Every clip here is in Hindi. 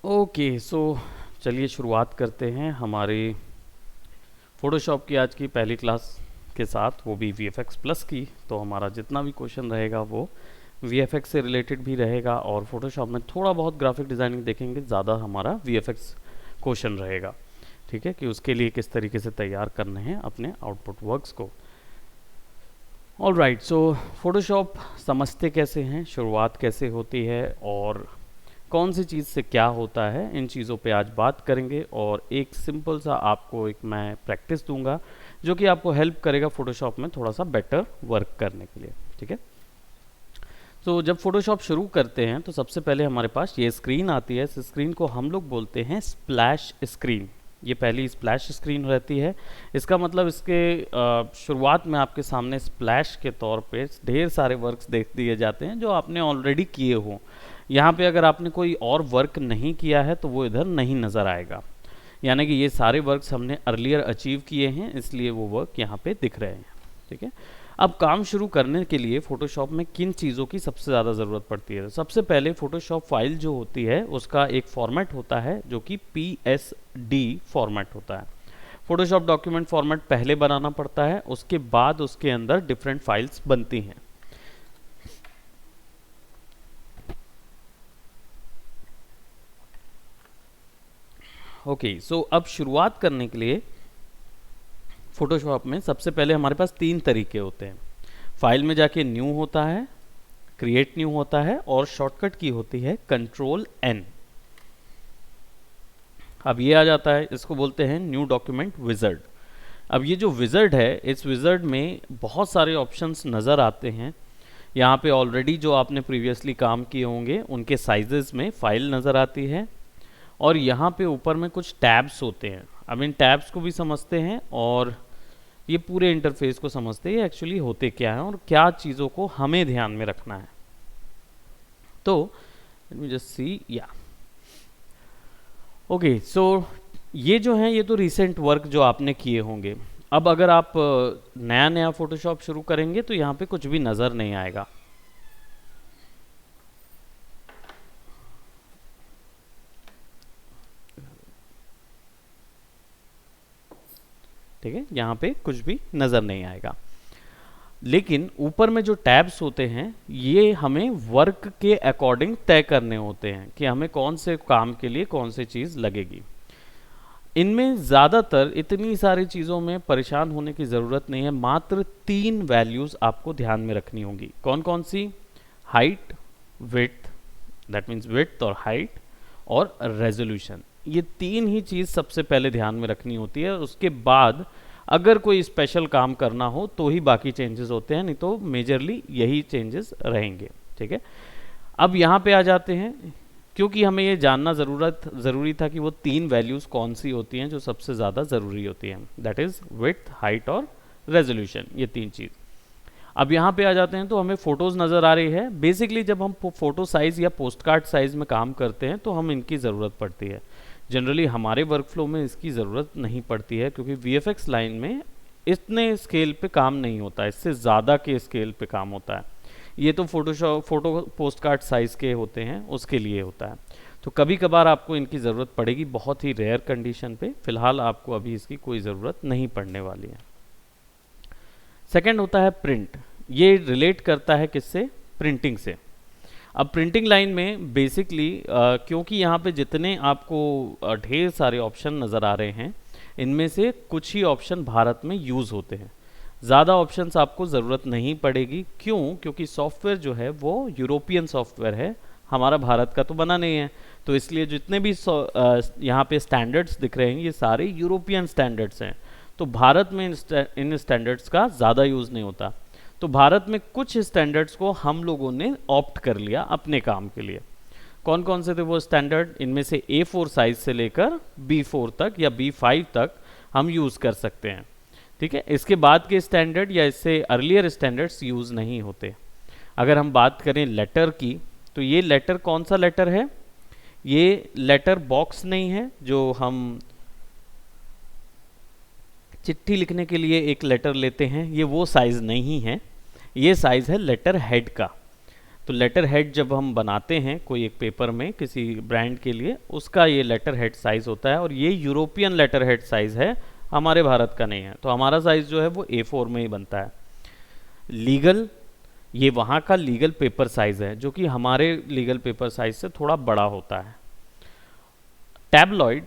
ओके सो चलिए शुरुआत करते हैं हमारी फ़ोटोशॉप की आज की पहली क्लास के साथ, वो भी VFX प्लस की। तो हमारा जितना भी क्वेश्चन रहेगा वो VFX से रिलेटेड भी रहेगा और फ़ोटोशॉप में थोड़ा बहुत ग्राफिक डिज़ाइनिंग देखेंगे, ज़्यादा हमारा VFX क्वेश्चन रहेगा। ठीक है कि उसके लिए किस तरीके से तैयार करने हैं अपने आउटपुट वर्क्स को। ऑल राइट, सो फ़ोटोशॉप समझते कैसे हैं, शुरुआत कैसे होती है और कौन सी चीज़ से क्या होता है, इन चीज़ों पे आज बात करेंगे। और एक सिंपल सा आपको एक मैं प्रैक्टिस दूंगा जो कि आपको हेल्प करेगा फ़ोटोशॉप में थोड़ा सा बेटर वर्क करने के लिए। ठीक है, तो जब फ़ोटोशॉप शुरू करते हैं तो सबसे पहले हमारे पास ये स्क्रीन आती है। इस स्क्रीन को हम लोग बोलते हैं स्प्लैश स्क्रीन। ये पहली स्प्लैश स्क्रीन रहती है। इसका मतलब इसके शुरुआत में आपके सामने स्प्लैश के तौर पे ढेर सारे वर्क्स देख दिए जाते हैं जो आपने ऑलरेडी किए हों। यहाँ पे अगर आपने कोई और वर्क नहीं किया है तो वो इधर नहीं नज़र आएगा, यानी कि ये सारे वर्क्स हमने अर्लियर अचीव किए हैं, इसलिए वो वर्क यहाँ पे दिख रहे हैं। ठीक है, अब काम शुरू करने के लिए फ़ोटोशॉप में किन चीज़ों की सबसे ज़्यादा ज़रूरत पड़ती है। सबसे पहले फ़ोटोशॉप फाइल जो होती है उसका एक फॉर्मेट होता है जो कि PSD फॉर्मेट होता है। फ़ोटोशॉप डॉक्यूमेंट फॉर्मेट पहले बनाना पड़ता है, उसके बाद उसके अंदर डिफरेंट फाइल्स बनती हैं। ओके सो अब शुरुआत करने के लिए फ़ोटोशॉप में सबसे पहले हमारे पास तीन तरीके होते हैं। फाइल में जाके न्यू होता है, क्रिएट न्यू होता है और शॉर्टकट की होती है Ctrl+N। अब ये आ जाता है, इसको बोलते हैं न्यू डॉक्यूमेंट विज़र्ड। अब ये जो विज़र्ड है, इस विज़र्ड में बहुत सारे ऑप्शंस नज़र आते हैं। यहाँ पे ऑलरेडी जो आपने प्रीवियसली काम किए होंगे उनके साइजेस में फाइल नज़र आती है और यहाँ पे ऊपर में कुछ टैब्स होते हैं। अब इन टैब्स को भी समझते हैं और ये पूरे इंटरफेस को समझते हैं एक्चुअली होते क्या है और क्या चीज़ों को हमें ध्यान में रखना है। तो लेट मी जस्ट सी या ओके सो ये जो है ये तो रिसेंट वर्क जो आपने किए होंगे। अब अगर आप नया नया फोटोशॉप शुरू करेंगे तो यहाँ पे कुछ भी नज़र नहीं आएगा। ठीक है, यहाँ पे कुछ भी नज़र नहीं आएगा, लेकिन ऊपर में जो टैब्स होते हैं ये हमें वर्क के अकॉर्डिंग तय करने होते हैं कि हमें कौन से काम के लिए कौन सी चीज़ लगेगी। इनमें ज़्यादातर इतनी सारी चीज़ों में परेशान होने की ज़रूरत नहीं है, मात्र तीन वैल्यूज़ आपको ध्यान में रखनी होंगी। कौन कौन सी? Height, width, that means width और हाइट, और रेजोल्यूशन। ये तीन ही चीज़ सबसे पहले ध्यान में रखनी होती है। उसके बाद अगर कोई स्पेशल काम करना हो तो ही बाकी चेंजेस होते हैं, नहीं तो मेजरली यही चेंजेस रहेंगे। ठीक है, अब यहाँ पे आ जाते हैं, क्योंकि हमें ये जानना ज़रूरी था कि वो तीन वैल्यूज़ कौन सी होती हैं जो सबसे ज़्यादा ज़रूरी होती हैं, दैट इज़ विड्थ, हाइट और रेजोल्यूशन, ये तीन चीज़। अब यहाँ पे आ जाते हैं तो हमें फ़ोटोज़ नज़र आ रही है। बेसिकली जब हम फ़ोटो साइज़ या पोस्ट कार्ड साइज़ में काम करते हैं तो हम इनकी ज़रूरत पड़ती है। जनरली हमारे वर्क फ्लो में इसकी ज़रूरत नहीं पड़ती है, क्योंकि VFX लाइन में इतने स्केल पे काम नहीं होता है, इससे ज़्यादा के स्केल पे काम होता है। ये तो फ़ोटो पोस्ट कार्ड साइज़ के होते हैं, उसके लिए होता है। तो कभी कभार आपको इनकी ज़रूरत पड़ेगी, बहुत ही रेयर कंडीशन पे। फ़िलहाल आपको अभी इसकी कोई ज़रूरत नहीं पड़ने वाली है। सेकंड होता है प्रिंट। ये रिलेट करता है किससे? प्रिंटिंग से। अब प्रिंटिंग लाइन में बेसिकली क्योंकि यहाँ पे जितने आपको ढेर सारे ऑप्शन नज़र आ रहे हैं, इनमें से कुछ ही ऑप्शन भारत में यूज़ होते हैं, ज़्यादा ऑप्शंस आपको ज़रूरत नहीं पड़ेगी। क्यों? क्योंकि सॉफ्टवेयर जो है वो यूरोपियन सॉफ्टवेयर है, हमारा भारत का तो बना नहीं है। तो इसलिए जितने भी यहाँ पे स्टैंडर्ड्स दिख रहे हैं ये सारे यूरोपियन स्टैंडर्ड्स हैं, तो भारत में इन स्टैंडर्ड्स का ज़्यादा यूज़ नहीं होता। तो भारत में कुछ स्टैंडर्ड्स को हम लोगों ने ऑप्ट कर लिया अपने काम के लिए। कौन कौन से थे वो स्टैंडर्ड? इनमें से A4 साइज से लेकर B4 तक या B5 तक हम यूज़ कर सकते हैं। ठीक है, इसके बाद के स्टैंडर्ड या इससे अर्लियर स्टैंडर्ड्स यूज़ नहीं होते। अगर हम बात करें लेटर की, तो ये लेटर कौन सा लेटर है? ये लेटर बॉक्स नहीं है जो हम चिट्ठी लिखने के लिए एक लेटर लेते हैं, ये वो साइज़ नहीं है। ये साइज़ है लेटर हेड का। तो लेटर हेड जब हम बनाते हैं कोई एक पेपर में किसी ब्रांड के लिए, उसका ये लेटर हेड साइज होता है, और ये यूरोपियन लेटर हेड साइज है, हमारे भारत का नहीं है। तो हमारा साइज जो है वो A4 में ही बनता है। लीगल, ये वहाँ का लीगल पेपर साइज है, जो कि हमारे लीगल पेपर साइज से थोड़ा बड़ा होता है। टैबलॉइड,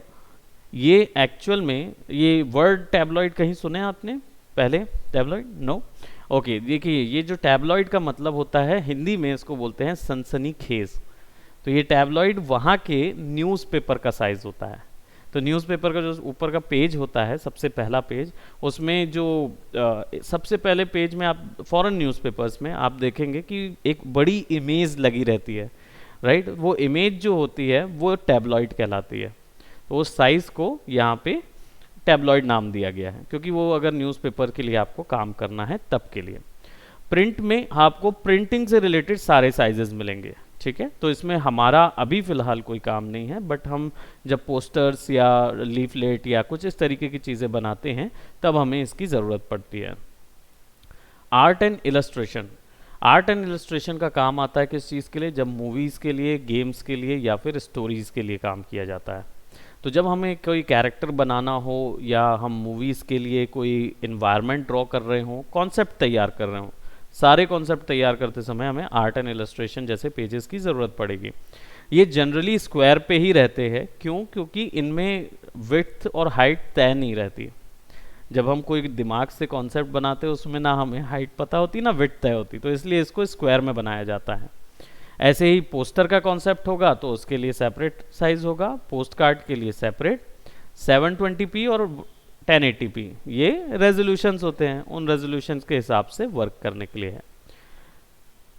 ये एक्चुअल में, ये वर्ड टैबलॉइड कहीं सुने आपने पहले? Tabloid, no? ओके, देखिए ये जो टैबलॉइड का मतलब होता है, हिंदी में इसको बोलते हैं सनसनीखेज। तो ये टैबलॉइड वहाँ के न्यूज़पेपर का साइज होता है। तो न्यूज़पेपर का जो ऊपर का पेज होता है, सबसे पहला पेज, उसमें जो सबसे पहले पेज में आप फॉरेन न्यूज़पेपर्स में आप देखेंगे कि एक बड़ी इमेज लगी रहती है, राइट? वो इमेज जो होती है वो टैबलॉइड कहलाती है। तो उस साइज को यहाँ पे टैबलॉइड नाम दिया गया है, क्योंकि वो अगर न्यूज़पेपर के लिए आपको काम करना है तब के लिए। प्रिंट में आपको प्रिंटिंग से रिलेटेड सारे साइजेस मिलेंगे, ठीक है? तो इसमें हमारा अभी फ़िलहाल कोई काम नहीं है, बट हम जब पोस्टर्स या लीफलेट या कुछ इस तरीके की चीज़ें बनाते हैं तब हमें इसकी ज़रूरत पड़ती है। Art and illustration, art and illustration का काम आता है किस चीज़ के लिए? जब मूवीज़ के लिए, गेम्स के लिए या फिर स्टोरीज़ के लिए काम किया जाता है। तो जब हमें कोई कैरेक्टर बनाना हो या हम मूवीज़ के लिए कोई इन्वायरमेंट ड्रॉ कर रहे हों, कॉन्सेप्ट तैयार कर रहे हों, सारे कॉन्सेप्ट तैयार करते समय हमें आर्ट एंड इलस्ट्रेशन जैसे पेजेस की ज़रूरत पड़ेगी। ये जनरली स्क्वायर पे ही रहते हैं, क्यों? क्योंकि इनमें विड्थ और हाइट तय नहीं रहती। जब हम कोई दिमाग से कॉन्सेप्ट बनाते हैं उसमें ना हमें हाइट पता होती ना विड्थ तय होती, तो इसलिए इसको स्क्वायर में बनाया जाता है। ऐसे ही पोस्टर का कॉन्सेप्ट होगा तो उसके लिए सेपरेट साइज होगा, पोस्ट कार्ड के लिए सेपरेट। 720p और 1080p ये रेजोल्यूशंस होते हैं, उन रेजोल्यूशंस के हिसाब से वर्क करने के लिए है।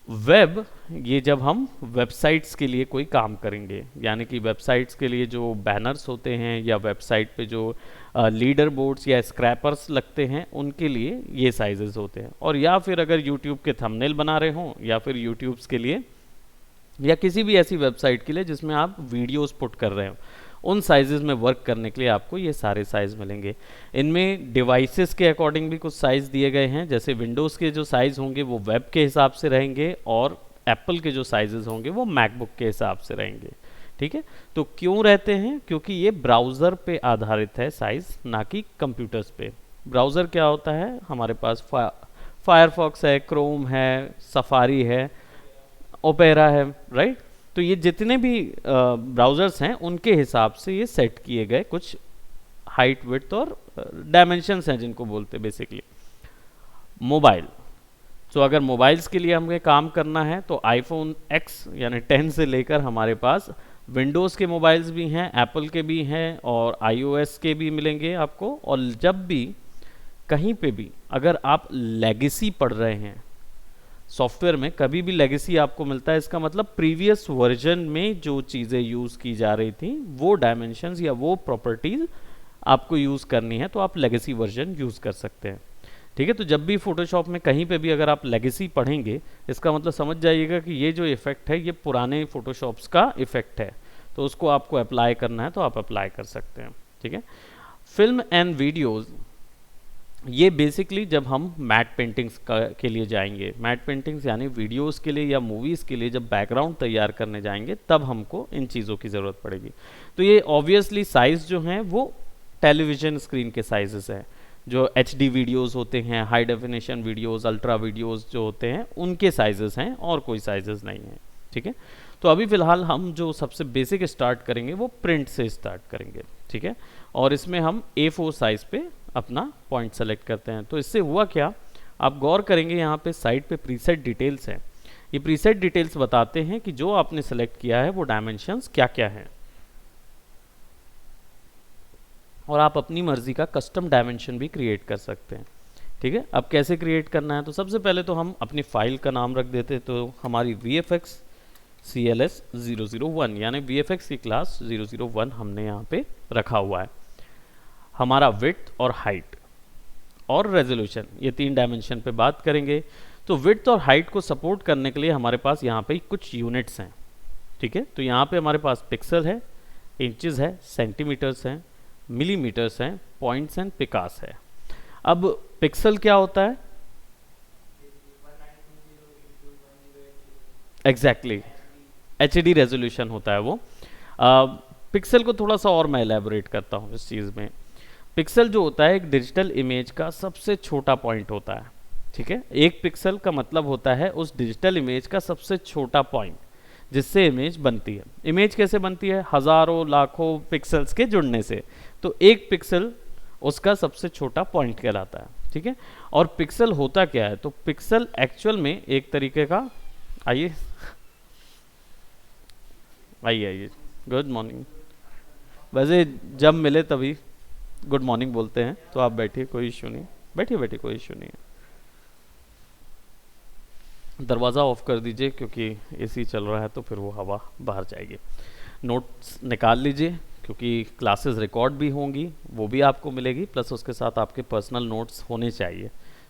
वेब, ये जब हम वेबसाइट्स के लिए कोई काम करेंगे, यानी कि वेबसाइट्स के लिए जो बैनर्स होते हैं या वेबसाइट पे जो लीडर बोर्ड्स या स्क्रैपर्स लगते हैं, उनके लिए ये साइजेस होते हैं। और या फिर अगर यूट्यूब के थंबनेल बना रहे हों या फिर यूट्यूब्स के लिए या किसी भी ऐसी वेबसाइट के लिए जिसमें आप वीडियोस पुट कर रहे हो, उन साइजेस में वर्क करने के लिए आपको ये सारे साइज़ मिलेंगे। इनमें डिवाइसेस के अकॉर्डिंग भी कुछ साइज़ दिए गए हैं, जैसे विंडोज़ के जो साइज़ होंगे वो वेब के हिसाब से रहेंगे, और एप्पल के जो साइजेस होंगे वो मैकबुक के हिसाब से रहेंगे, ठीक है? तो क्यों रहते हैं? क्योंकि ये ब्राउज़र पे आधारित है साइज़, ना कि कंप्यूटर्स पे। ब्राउज़र क्या होता है? हमारे पास फायरफॉक्स है, क्रोम है, सफारी है, ओपेरा है, राइट? तो ये जितने भी ब्राउज़र्स हैं उनके हिसाब से ये सेट किए गए कुछ हाइट, विड्थ और डायमेंशंस हैं जिनको बोलते हैं बेसिकली। मोबाइल, तो अगर मोबाइल्स के लिए हमें काम करना है तो आईफोन X यानी 10 से लेकर हमारे पास विंडोज़ के मोबाइल्स भी हैं, एप्पल के भी हैं और iOS के भी मिलेंगे आपको। और जब भी कहीं पे भी अगर आप लेगेसी पढ़ रहे हैं सॉफ्टवेयर में, कभी भी लेगेसी आपको मिलता है, इसका मतलब प्रीवियस वर्जन में जो चीज़ें यूज़ की जा रही थी वो डायमेंशंस या वो प्रॉपर्टीज आपको यूज़ करनी है, तो आप लेगेसी वर्जन यूज़ कर सकते हैं, ठीक है? तो जब भी फोटोशॉप में कहीं पे भी अगर आप लेगेसी पढ़ेंगे, इसका मतलब समझ जाइएगा कि ये जो इफेक्ट है ये पुराने फोटोशॉप्स का इफेक्ट है, तो उसको आपको अप्लाई करना है तो आप अप्लाई कर सकते हैं, ठीक है? फिल्म एंड वीडियोज़, ये बेसिकली जब हम मैट पेंटिंग्स के लिए जाएंगे, मैट पेंटिंग्स यानी वीडियोस के लिए या मूवीज़ के लिए जब बैकग्राउंड तैयार करने जाएंगे तब हमको इन चीज़ों की ज़रूरत पड़ेगी। तो ये ऑब्वियसली साइज़ जो हैं वो टेलीविज़न स्क्रीन के साइजेस हैं, जो HD वीडियोस होते हैं, high definition videos, ultra videos जो होते हैं उनके साइजेस हैं, और कोई साइजेस नहीं हैं, ठीक है? तो अभी फ़िलहाल हम जो सबसे बेसिक स्टार्ट करेंगे वो प्रिंट से स्टार्ट करेंगे, ठीक है? और इसमें हम A4 साइज़ पे अपना पॉइंट सेलेक्ट करते हैं। तो इससे हुआ क्या, आप गौर करेंगे यहाँ पे साइड पे प्रीसेट डिटेल्स हैं। ये प्रीसेट डिटेल्स बताते हैं कि जो आपने सेलेक्ट किया है वो डायमेंशंस क्या क्या हैं, और आप अपनी मर्जी का कस्टम डायमेंशन भी क्रिएट कर सकते हैं, ठीक है? अब कैसे क्रिएट करना है, तो सबसे पहले तो हम अपनी फाइल का नाम रख देते हैं। तो हमारी VFX CLS 001 यानी VFX की क्लास 001 हमने यहाँ पे रखा हुआ है। हमारा विड्थ और हाइट और रेजोल्यूशन, ये 3 डायमेंशन पे बात करेंगे। तो विड्थ और हाइट को सपोर्ट करने के लिए हमारे पास यहाँ पे कुछ यूनिट्स हैं, ठीक है? तो यहाँ पे हमारे पास पिक्सल है, इंचेस है, सेंटीमीटर्स हैं, मिलीमीटर्स हैं, पॉइंट्स एंड पिकास है। अब पिक्सल क्या होता है? एग्जैक्टली, एचडी रेजोल्यूशन होता है वो। पिक्सल को थोड़ा सा और मैं एलैबोरेट करता हूँ इस चीज़ में। पिक्सल जो होता है एक डिजिटल इमेज का सबसे छोटा पॉइंट होता है, ठीक है। एक पिक्सल का मतलब होता है उस डिजिटल इमेज का सबसे छोटा पॉइंट जिससे इमेज बनती है। इमेज कैसे बनती है? हजारों लाखों पिक्सल्स के जुड़ने से। तो एक पिक्सल उसका सबसे छोटा पॉइंट कहलाता है, ठीक है। और पिक्सल होता क्या है? तो पिक्सल एक्चुअल में एक तरीके का, आइए आइए आइए, गुड मॉर्निंग। वैसे जब मिले तभी गुड मॉर्निंग बोलते हैं, तो आप बैठिए, कोई इशू नहीं, बैठिए बैठिए, कोई इशू नहीं है। दरवाज़ा ऑफ कर दीजिए क्योंकि एसी चल रहा है तो फिर वो हवा बाहर जाएगी। नोट्स निकाल लीजिए क्योंकि क्लासेस रिकॉर्ड भी होंगी, वो भी आपको मिलेगी, प्लस उसके साथ आपके पर्सनल नोट्स होने चाहिए,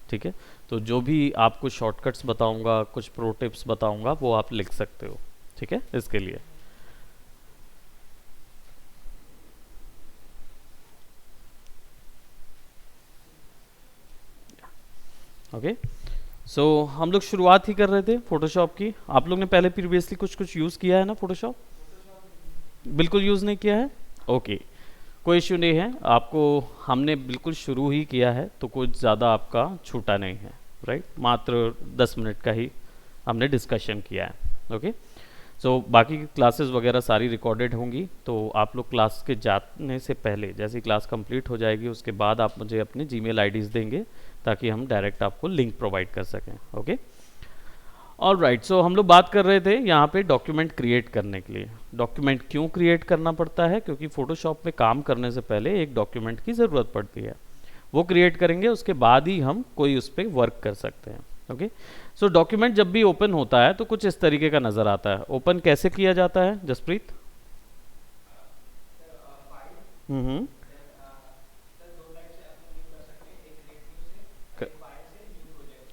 ठीक है। तो जो भी आपको शॉर्टकट्स बताऊंगा, कुछ प्रो टिप्स बताऊंगा, वो आप लिख सकते हो, ठीक है, इसके लिए। ओके, सो हम लोग शुरुआत ही कर रहे थे फोटोशॉप की। आप लोग ने पहले प्रीवियसली कुछ कुछ यूज़ किया है ना फोटोशॉप? बिल्कुल यूज़ नहीं किया है? ओके, कोई इश्यू नहीं है, आपको हमने बिल्कुल शुरू ही किया है तो कुछ ज़्यादा आपका छूटा नहीं है, राइट। मात्र 10 मिनट का ही हमने डिस्कशन किया है, ओके। सो बाकी की क्लासेस वगैरह सारी रिकॉर्डेड होंगी, तो आप लोग क्लास के जाने से पहले, जैसे क्लास कंप्लीट हो जाएगी उसके बाद आप मुझे अपनी जीमेल आईडीज़ देंगे ताकि हम डायरेक्ट आपको लिंक प्रोवाइड कर सकें, ओके। ऑल राइट, सो हम लोग बात कर रहे थे यहाँ पे डॉक्यूमेंट क्रिएट करने के लिए। डॉक्यूमेंट क्यों क्रिएट करना पड़ता है? क्योंकि फोटोशॉप में काम करने से पहले एक डॉक्यूमेंट की ज़रूरत पड़ती है, वो क्रिएट करेंगे उसके बाद ही हम कोई उस पर वर्क कर सकते हैं, ओके। सो डॉक्यूमेंट जब भी ओपन होता है तो कुछ इस तरीके का नज़र आता है। ओपन कैसे किया जाता है जसप्रीत? हम्म,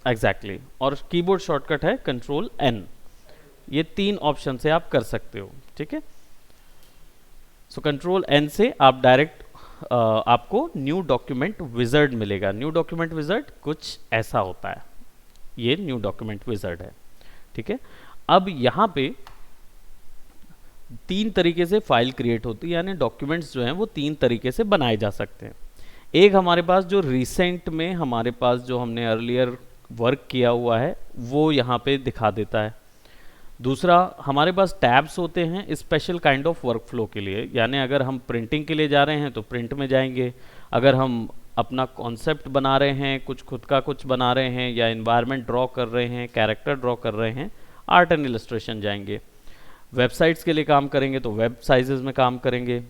एग्जैक्टली और कीबोर्ड शॉर्टकट है कंट्रोल एन। ये 3 ऑप्शन से आप कर सकते हो, ठीक है। सो कंट्रोल एन से आप डायरेक्ट आपको न्यू डॉक्यूमेंट विजर्ड मिलेगा। न्यू डॉक्यूमेंट विजर्ड कुछ ऐसा होता है, ये न्यू डॉक्यूमेंट विजर्ड है, ठीक है। अब यहाँ पे 3 तरीके से फाइल क्रिएट होती है, यानी डॉक्यूमेंट्स जो हैं वो 3 तरीके से बनाए जा सकते हैं। एक हमारे पास जो रिसेंट में हमारे पास जो हमने अर्लियर वर्क किया हुआ है वो यहाँ पे दिखा देता है। दूसरा, हमारे पास टैब्स होते हैं स्पेशल काइंड ऑफ वर्कफ्लो के लिए, यानी अगर हम प्रिंटिंग के लिए जा रहे हैं तो प्रिंट में जाएंगे, अगर हम अपना कॉन्सेप्ट बना रहे हैं, कुछ खुद का कुछ बना रहे हैं, या इन्वायरमेंट ड्रॉ कर रहे हैं, कैरेक्टर ड्रॉ कर रहे हैं, आर्ट एंड इलस्ट्रेशन जाएंगे। वेबसाइट्स के लिए काम करेंगे तो वेब साइजेस में काम करेंगे,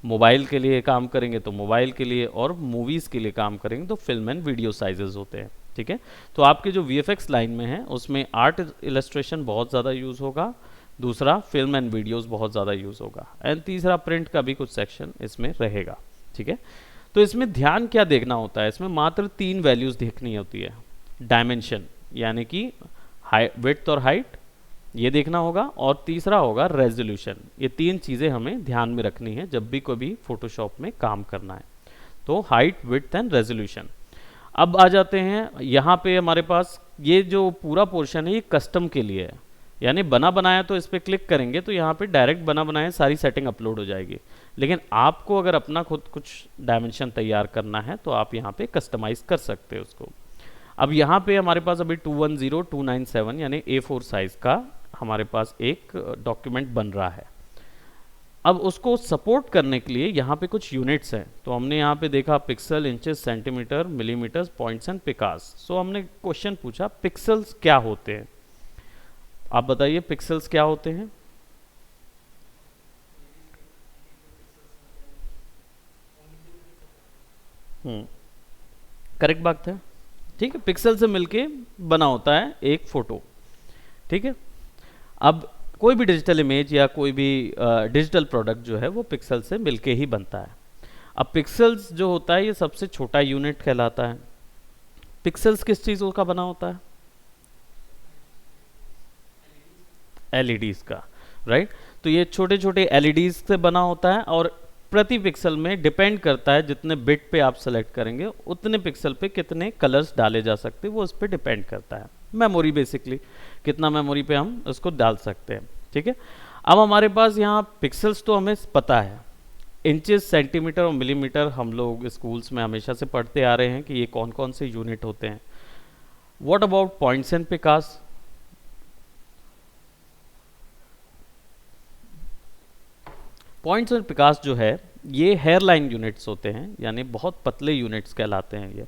मोबाइल के लिए काम करेंगे तो मोबाइल के लिए, और मूवीज़ के लिए काम करेंगे तो फिल्म एंड वीडियो साइजेस होते हैं, ठीक है। तो आपके जो VFX लाइन में है उसमें आर्ट इलस्ट्रेशन बहुत ज़्यादा यूज़ होगा, दूसरा फिल्म एंड वीडियोस बहुत ज़्यादा यूज़ होगा, एंड तीसरा प्रिंट का भी कुछ सेक्शन इसमें रहेगा, ठीक है। तो इसमें ध्यान क्या देखना होता है? इसमें मात्र 3 वैल्यूज़ देखनी होती है। डायमेंशन यानी कि विड्थ और हाइट, ये देखना होगा, और तीसरा होगा रेजोल्यूशन। ये 3 चीज़ें हमें ध्यान में रखनी है जब भी कोई भी फोटोशॉप में काम करना है। तो हाइट, विड्थ एंड रेजोल्यूशन। अब आ जाते हैं यहाँ पे हमारे पास ये जो पूरा पोर्शन है ये कस्टम के लिए है, यानी बना बनाया। तो इस पर क्लिक करेंगे तो यहाँ पे डायरेक्ट बना बनाया सारी सेटिंग अपलोड हो जाएगी, लेकिन आपको अगर अपना खुद कुछ डायमेंशन तैयार करना है तो आप यहाँ पे कस्टमाइज़ कर सकते हो उसको। अब यहाँ पे हमारे पास अभी 210297 यानी A4 साइज़ का हमारे पास एक डॉक्यूमेंट बन रहा है। अब उसको सपोर्ट करने के लिए यहाँ पे कुछ यूनिट्स हैं, तो हमने यहाँ पे देखा pixel, inches, centimetre, millimetre, points and पिकास। सो हमने क्वेश्चन पूछा पिक्सल्स क्या होते हैं? आप बताइए पिक्सल्स क्या होते हैं? करेक्ट बात है, ठीक है। पिक्सल से मिलके बना होता है एक फोटो, ठीक है। अब कोई भी डिजिटल इमेज या कोई भी डिजिटल प्रोडक्ट जो है वो पिक्सल से मिलके ही बनता है। अब पिक्सल्स जो होता है ये सबसे छोटा यूनिट कहलाता है। पिक्सल्स किस चीज़ों का बना होता है? एलईडीज का, राइट। तो ये छोटे छोटे एलईडीज से बना होता है, और प्रति पिक्सल में डिपेंड करता है जितने बिट पे आप सेलेक्ट करेंगे उतने पिक्सल पे कितने कलर्स डाले जा सकते हैं, वो उस पर डिपेंड करता है, मेमोरी बेसिकली, कितना मेमोरी पे हम उसको डाल सकते हैं। ठीक है, अब हमारे पास यहाँ पिक्सल्स तो हमें पता है, इंचेस, सेंटीमीटर और मिलीमीटर हम लोग स्कूल्स में हमेशा से पढ़ते आ रहे हैं कि ये कौन कौन से यूनिट होते हैं। व्हाट अबाउट पॉइंट्स एंड पिकास? पॉइंट्स एंड पिकास जो है ये हेयरलाइन यूनिट्स होते हैं, यानी बहुत पतले यूनिट्स कहलाते हैं ये।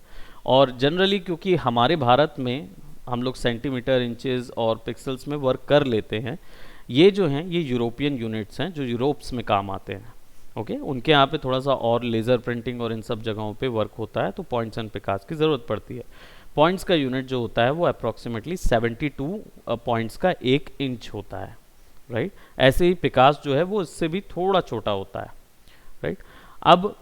और जनरली क्योंकि हमारे भारत में हम लोग सेंटीमीटर, इंचेस और पिक्सल्स में वर्क कर लेते हैं, ये जो हैं ये यूरोपियन यूनिट्स हैं जो यूरोप्स में काम आते हैं। ओके, उनके यहाँ पे थोड़ा सा और लेज़र प्रिंटिंग और इन सब जगहों पे वर्क होता है, तो पॉइंट्स एंड पिकास की ज़रूरत पड़ती है। पॉइंट्स का यूनिट जो होता है वो अप्रॉक्सीमेटली 72 पॉइंट्स का 1 इंच होता है, राइट। ऐसे ही पिकास जो है वो इससे भी थोड़ा छोटा होता है, राइट। अब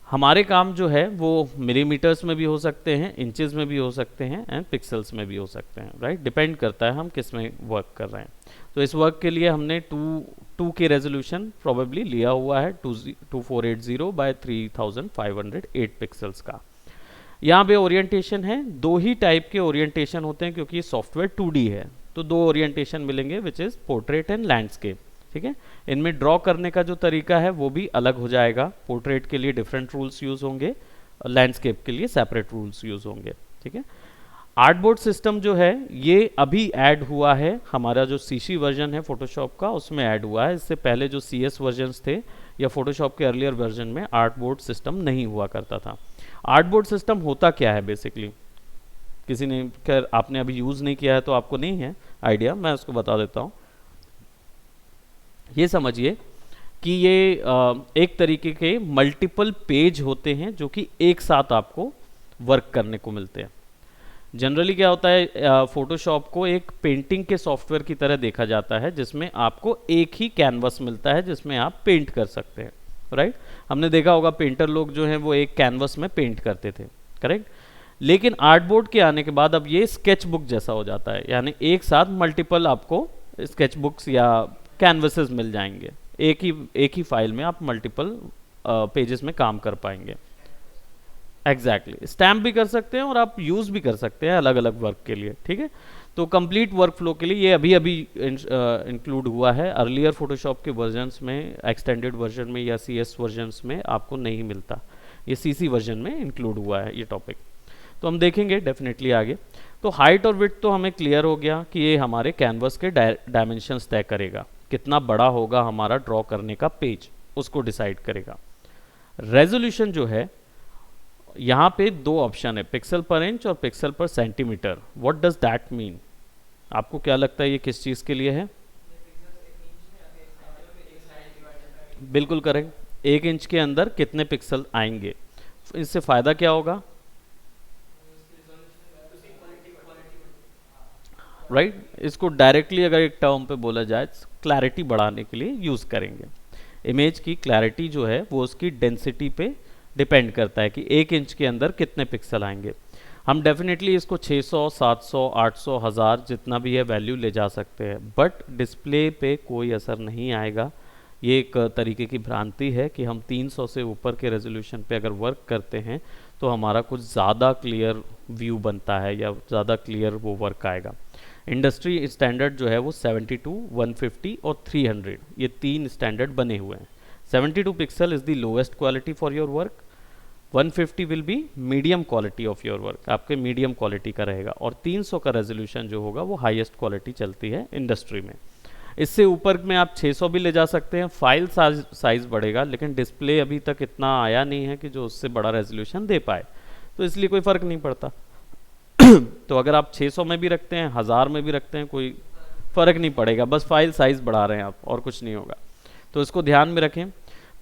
हमारे काम जो है वो मिलीमीटर्स में भी हो सकते हैं, इंचेस में भी हो सकते हैं एंड पिक्सल्स में भी हो सकते हैं, राइट। डिपेंड करता है हम किस में वर्क कर रहे हैं। तो इस वर्क के लिए हमने 2 के रेजोल्यूशन प्रोबेबली लिया हुआ है 2480 बाय 3508 पिक्सल्स का। यहाँ पे ओरिएंटेशन है, 2 ही टाइप के ओरिएंटेशन होते हैं क्योंकि ये सॉफ्टवेयर 2D है, तो 2 ओरिएंटेशन मिलेंगे which is portrait and landscape. ठीक है, इनमें ड्रॉ करने का जो तरीका है वो भी अलग हो जाएगा। पोर्ट्रेट के लिए डिफरेंट रूल्स यूज होंगे, लैंडस्केप के लिए सेपरेट रूल्स यूज होंगे। ठीक है, आर्टबोर्ड सिस्टम जो है ये अभी ऐड हुआ है, हमारा जो सीसी वर्जन है फोटोशॉप का उसमें ऐड हुआ है। इससे पहले जो CS वर्जन्स थे या फोटोशॉप के अर्लियर वर्जन में आर्टबोर्ड सिस्टम नहीं हुआ करता था। आर्टबोर्ड सिस्टम होता क्या है बेसिकली, किसी ने, खैर आपने अभी यूज़ नहीं किया है तो आपको नहीं है आइडिया, मैं उसको बता देता हूँ। ये समझिए कि ये एक तरीके के मल्टीपल पेज होते हैं जो कि एक साथ आपको वर्क करने को मिलते हैं। जनरली क्या होता है, फोटोशॉप को एक पेंटिंग के सॉफ्टवेयर की तरह देखा जाता है जिसमें आपको एक ही कैनवस मिलता है जिसमें आप पेंट कर सकते हैं, राइट। हमने देखा होगा पेंटर लोग जो हैं वो एक कैनवस में पेंट करते थे, करेक्ट। लेकिन आर्टबोर्ड के आने के बाद अब ये स्केच बुक जैसा हो जाता है, यानी एक साथ मल्टीपल आपको स्केच बुक्स या कैनवसेस मिल जाएंगे, एक ही फाइल में आप मल्टीपल पेजेस में काम कर पाएंगे। एग्जैक्टली, स्टैम्प भी कर सकते हैं और आप यूज़ भी कर सकते हैं अलग अलग वर्क के लिए। ठीक है, तो कंप्लीट वर्क फ्लो के लिए ये अभी अभी इंक्लूड हुआ है। अर्लियर फोटोशॉप के वर्जन्स में, एक्सटेंडेड वर्जन में या CS वर्जन्स में आपको नहीं मिलता, ये CC वर्जन में इंक्लूड हुआ है ये टॉपिक, तो हम देखेंगे डेफिनेटली आगे। तो हाइट और विड्थ तो हमें क्लियर हो गया कि ये हमारे कैनवस के डायमेंशंस तय करेगा, कितना बड़ा होगा हमारा ड्रॉ करने का पेज उसको डिसाइड करेगा। रेजोल्यूशन जो है यहाँ पे 2 ऑप्शन है, पिक्सल पर इंच और पिक्सल पर centimetre. What does that mean? आपको क्या लगता है ये किस चीज़ के लिए है? बिल्कुल करेक्ट, 1 इंच के अंदर कितने पिक्सल आएंगे, इससे फ़ायदा क्या होगा, राइट। इसको डायरेक्टली अगर एक टर्म पे बोला जाए, क्लैरिटी बढ़ाने के लिए यूज़ करेंगे। इमेज की क्लैरिटी जो है वो उसकी डेंसिटी पे डिपेंड करता है कि 1 इंच के अंदर कितने पिक्सल आएंगे। हम डेफिनेटली इसको 600, 700, 800, 1000 जितना भी है वैल्यू ले जा सकते हैं, बट डिस्प्ले पे कोई असर नहीं आएगा। ये एक तरीके की भ्रांति है कि हम 300 से ऊपर के रेजोल्यूशन पे अगर वर्क करते हैं तो हमारा कुछ ज़्यादा क्लियर व्यू बनता है या ज़्यादा क्लियर वो वर्क आएगा। इंडस्ट्री स्टैंडर्ड जो है वो 72, 150 और 300, ये 3 स्टैंडर्ड बने हुए हैं। 72 pixel is the lowest quality for your work, 150 will be medium quality of your work, आपके मीडियम क्वालिटी का रहेगा, और 300 का रेजोल्यूशन जो होगा वो हाईएस्ट क्वालिटी चलती है इंडस्ट्री में। इससे ऊपर में आप 600 भी ले जा सकते हैं, फाइल साइज बढ़ेगा, लेकिन डिस्प्ले अभी तक इतना आया नहीं है कि जो उससे बड़ा रेजोल्यूशन दे पाए, तो इसलिए कोई फ़र्क नहीं पड़ता। तो अगर आप 600 में भी रखते हैं, 1000 में भी रखते हैं, कोई फ़र्क नहीं पड़ेगा, बस फाइल साइज बढ़ा रहे हैं आप, और कुछ नहीं होगा। तो इसको ध्यान में रखें।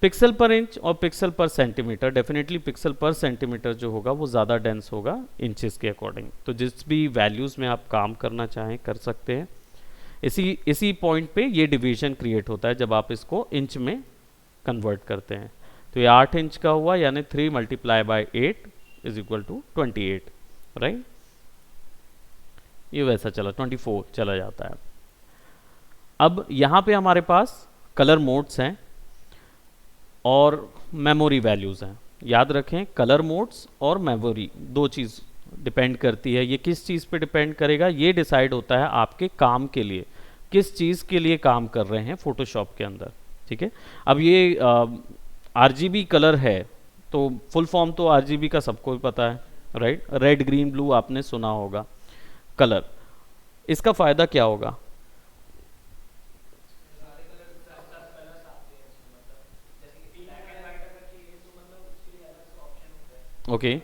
पिक्सल पर इंच और पिक्सल पर सेंटीमीटर, डेफिनेटली पिक्सल पर सेंटीमीटर जो होगा वो ज़्यादा डेंस होगा इंचेस के अकॉर्डिंग। तो जिस भी वैल्यूज़ में आप काम करना चाहें कर सकते हैं। इसी पॉइंट पे ये डिवीजन क्रिएट होता है जब आप इसको इंच में कन्वर्ट करते हैं। तो ये 8 इंच का हुआ, यानी 3 × 8 = 28, राइट। ये वैसा चला 24 चला जाता है। अब यहाँ पे हमारे पास कलर मोड्स हैं और मेमोरी वैल्यूज़ हैं। याद रखें, कलर मोड्स और मेमोरी 2 चीज़ डिपेंड करती है। ये किस चीज़ पे डिपेंड करेगा, ये डिसाइड होता है आपके काम के लिए, किस चीज़ के लिए काम कर रहे हैं फोटोशॉप के अंदर। ठीक है, अब ये आरजीबी कलर है, तो फुल फॉर्म तो आरजीबी का सबको ही पता है, राइट? रेड ग्रीन ब्लू आपने सुना होगा कलर। इसका फायदा क्या होगा? ओके,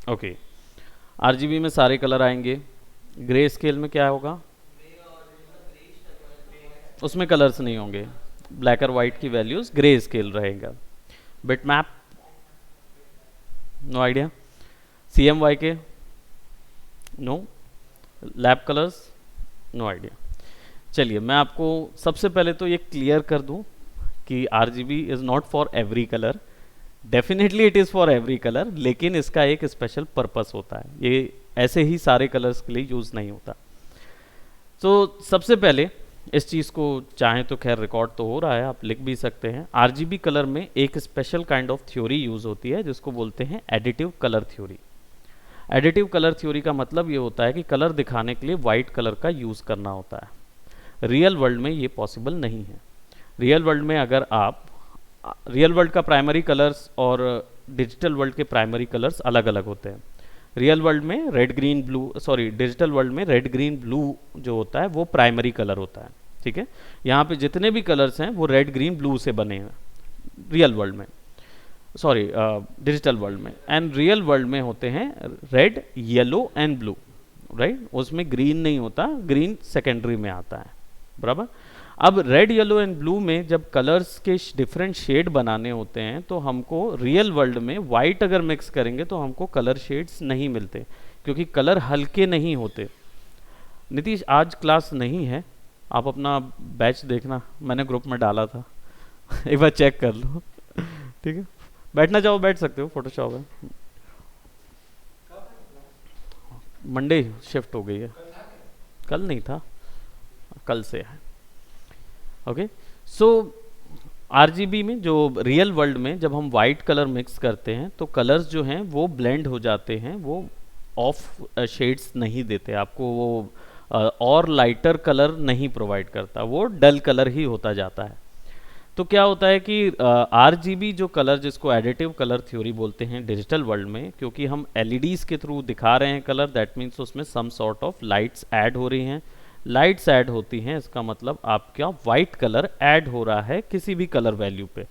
ओके, आरजीबी में सारे कलर आएंगे। ग्रे स्केल में क्या होगा? उसमें कलर्स नहीं होंगे, ब्लैक और वाइट की वैल्यूज ग्रे स्केल रहेगा। Bitmap, no idea. C M Y K, no. Lab colours, no idea. चलिए मैं आपको सबसे पहले तो ये क्लियर कर दूं कि RGB is not for every colour. Definitely it is for every colour, लेकिन इसका एक स्पेशल पर्पस होता है, ये ऐसे ही सारे कलर्स के लिए यूज़ नहीं होता। तो सबसे पहले इस चीज़ को चाहें तो खैर रिकॉर्ड तो हो रहा है, आप लिख भी सकते हैं। आरजीबी कलर में एक special kind of theory use होती है जिसको बोलते हैं additive colour theory. Additive colour theory का मतलब ये होता है कि कलर दिखाने के लिए वाइट कलर का यूज़ करना होता है। रियल वर्ल्ड में ये पॉसिबल नहीं है। रियल वर्ल्ड में अगर आप, रियल वर्ल्ड का प्राइमरी कलर्स और डिजिटल वर्ल्ड के प्राइमरी कलर्स अलग अलग होते हैं। रियल वर्ल्ड में red green blue, sorry digital world में रेड ग्रीन ब्लू जो होता है वो प्राइमरी कलर होता है। ठीक है, यहाँ पे जितने भी कलर्स हैं वो रेड ग्रीन ब्लू से बने हैं रियल वर्ल्ड में, सॉरी डिजिटल वर्ल्ड में। एंड रियल वर्ल्ड में होते हैं red, yellow and blue, right? उसमें ग्रीन नहीं होता, ग्रीन सेकेंडरी में आता है, बराबर। अब रेड, येलो एंड ब्लू में जब कलर्स के डिफरेंट शेड बनाने होते हैं तो हमको रियल वर्ल्ड में वाइट अगर मिक्स करेंगे तो हमको कलर शेड्स नहीं मिलते, क्योंकि कलर हल्के नहीं होते। नीतीश आज क्लास नहीं है, आप अपना बैच देखना, मैंने ग्रुप में डाला था एक बार चेक कर लो। ठीक है, बैठना चाहो बैठ सकते हो, फोटोशॉप है। मंडे शिफ्ट हो गई है, कल नहीं था, कल से है। ओके, सो आरजीबी में जो रियल वर्ल्ड में जब हम वाइट कलर मिक्स करते हैं तो कलर्स जो हैं वो ब्लेंड हो जाते हैं, वो ऑफ शेड्स नहीं देते आपको, वो और लाइटर कलर नहीं प्रोवाइड करता, वो डल कलर ही होता जाता है। तो क्या होता है कि आरजीबी जो कलर, जिसको एडिटिव कलर थ्योरी बोलते हैं डिजिटल वर्ल्ड में, क्योंकि हम एलईडीज के थ्रू दिखा रहे हैं कलर, दैट मीन्स उसमें some sort of lights add हो रही हैं। लाइट्स ऐड होती हैं, इसका मतलब आपका वाइट कलर ऐड हो रहा है किसी भी कलर वैल्यू पे।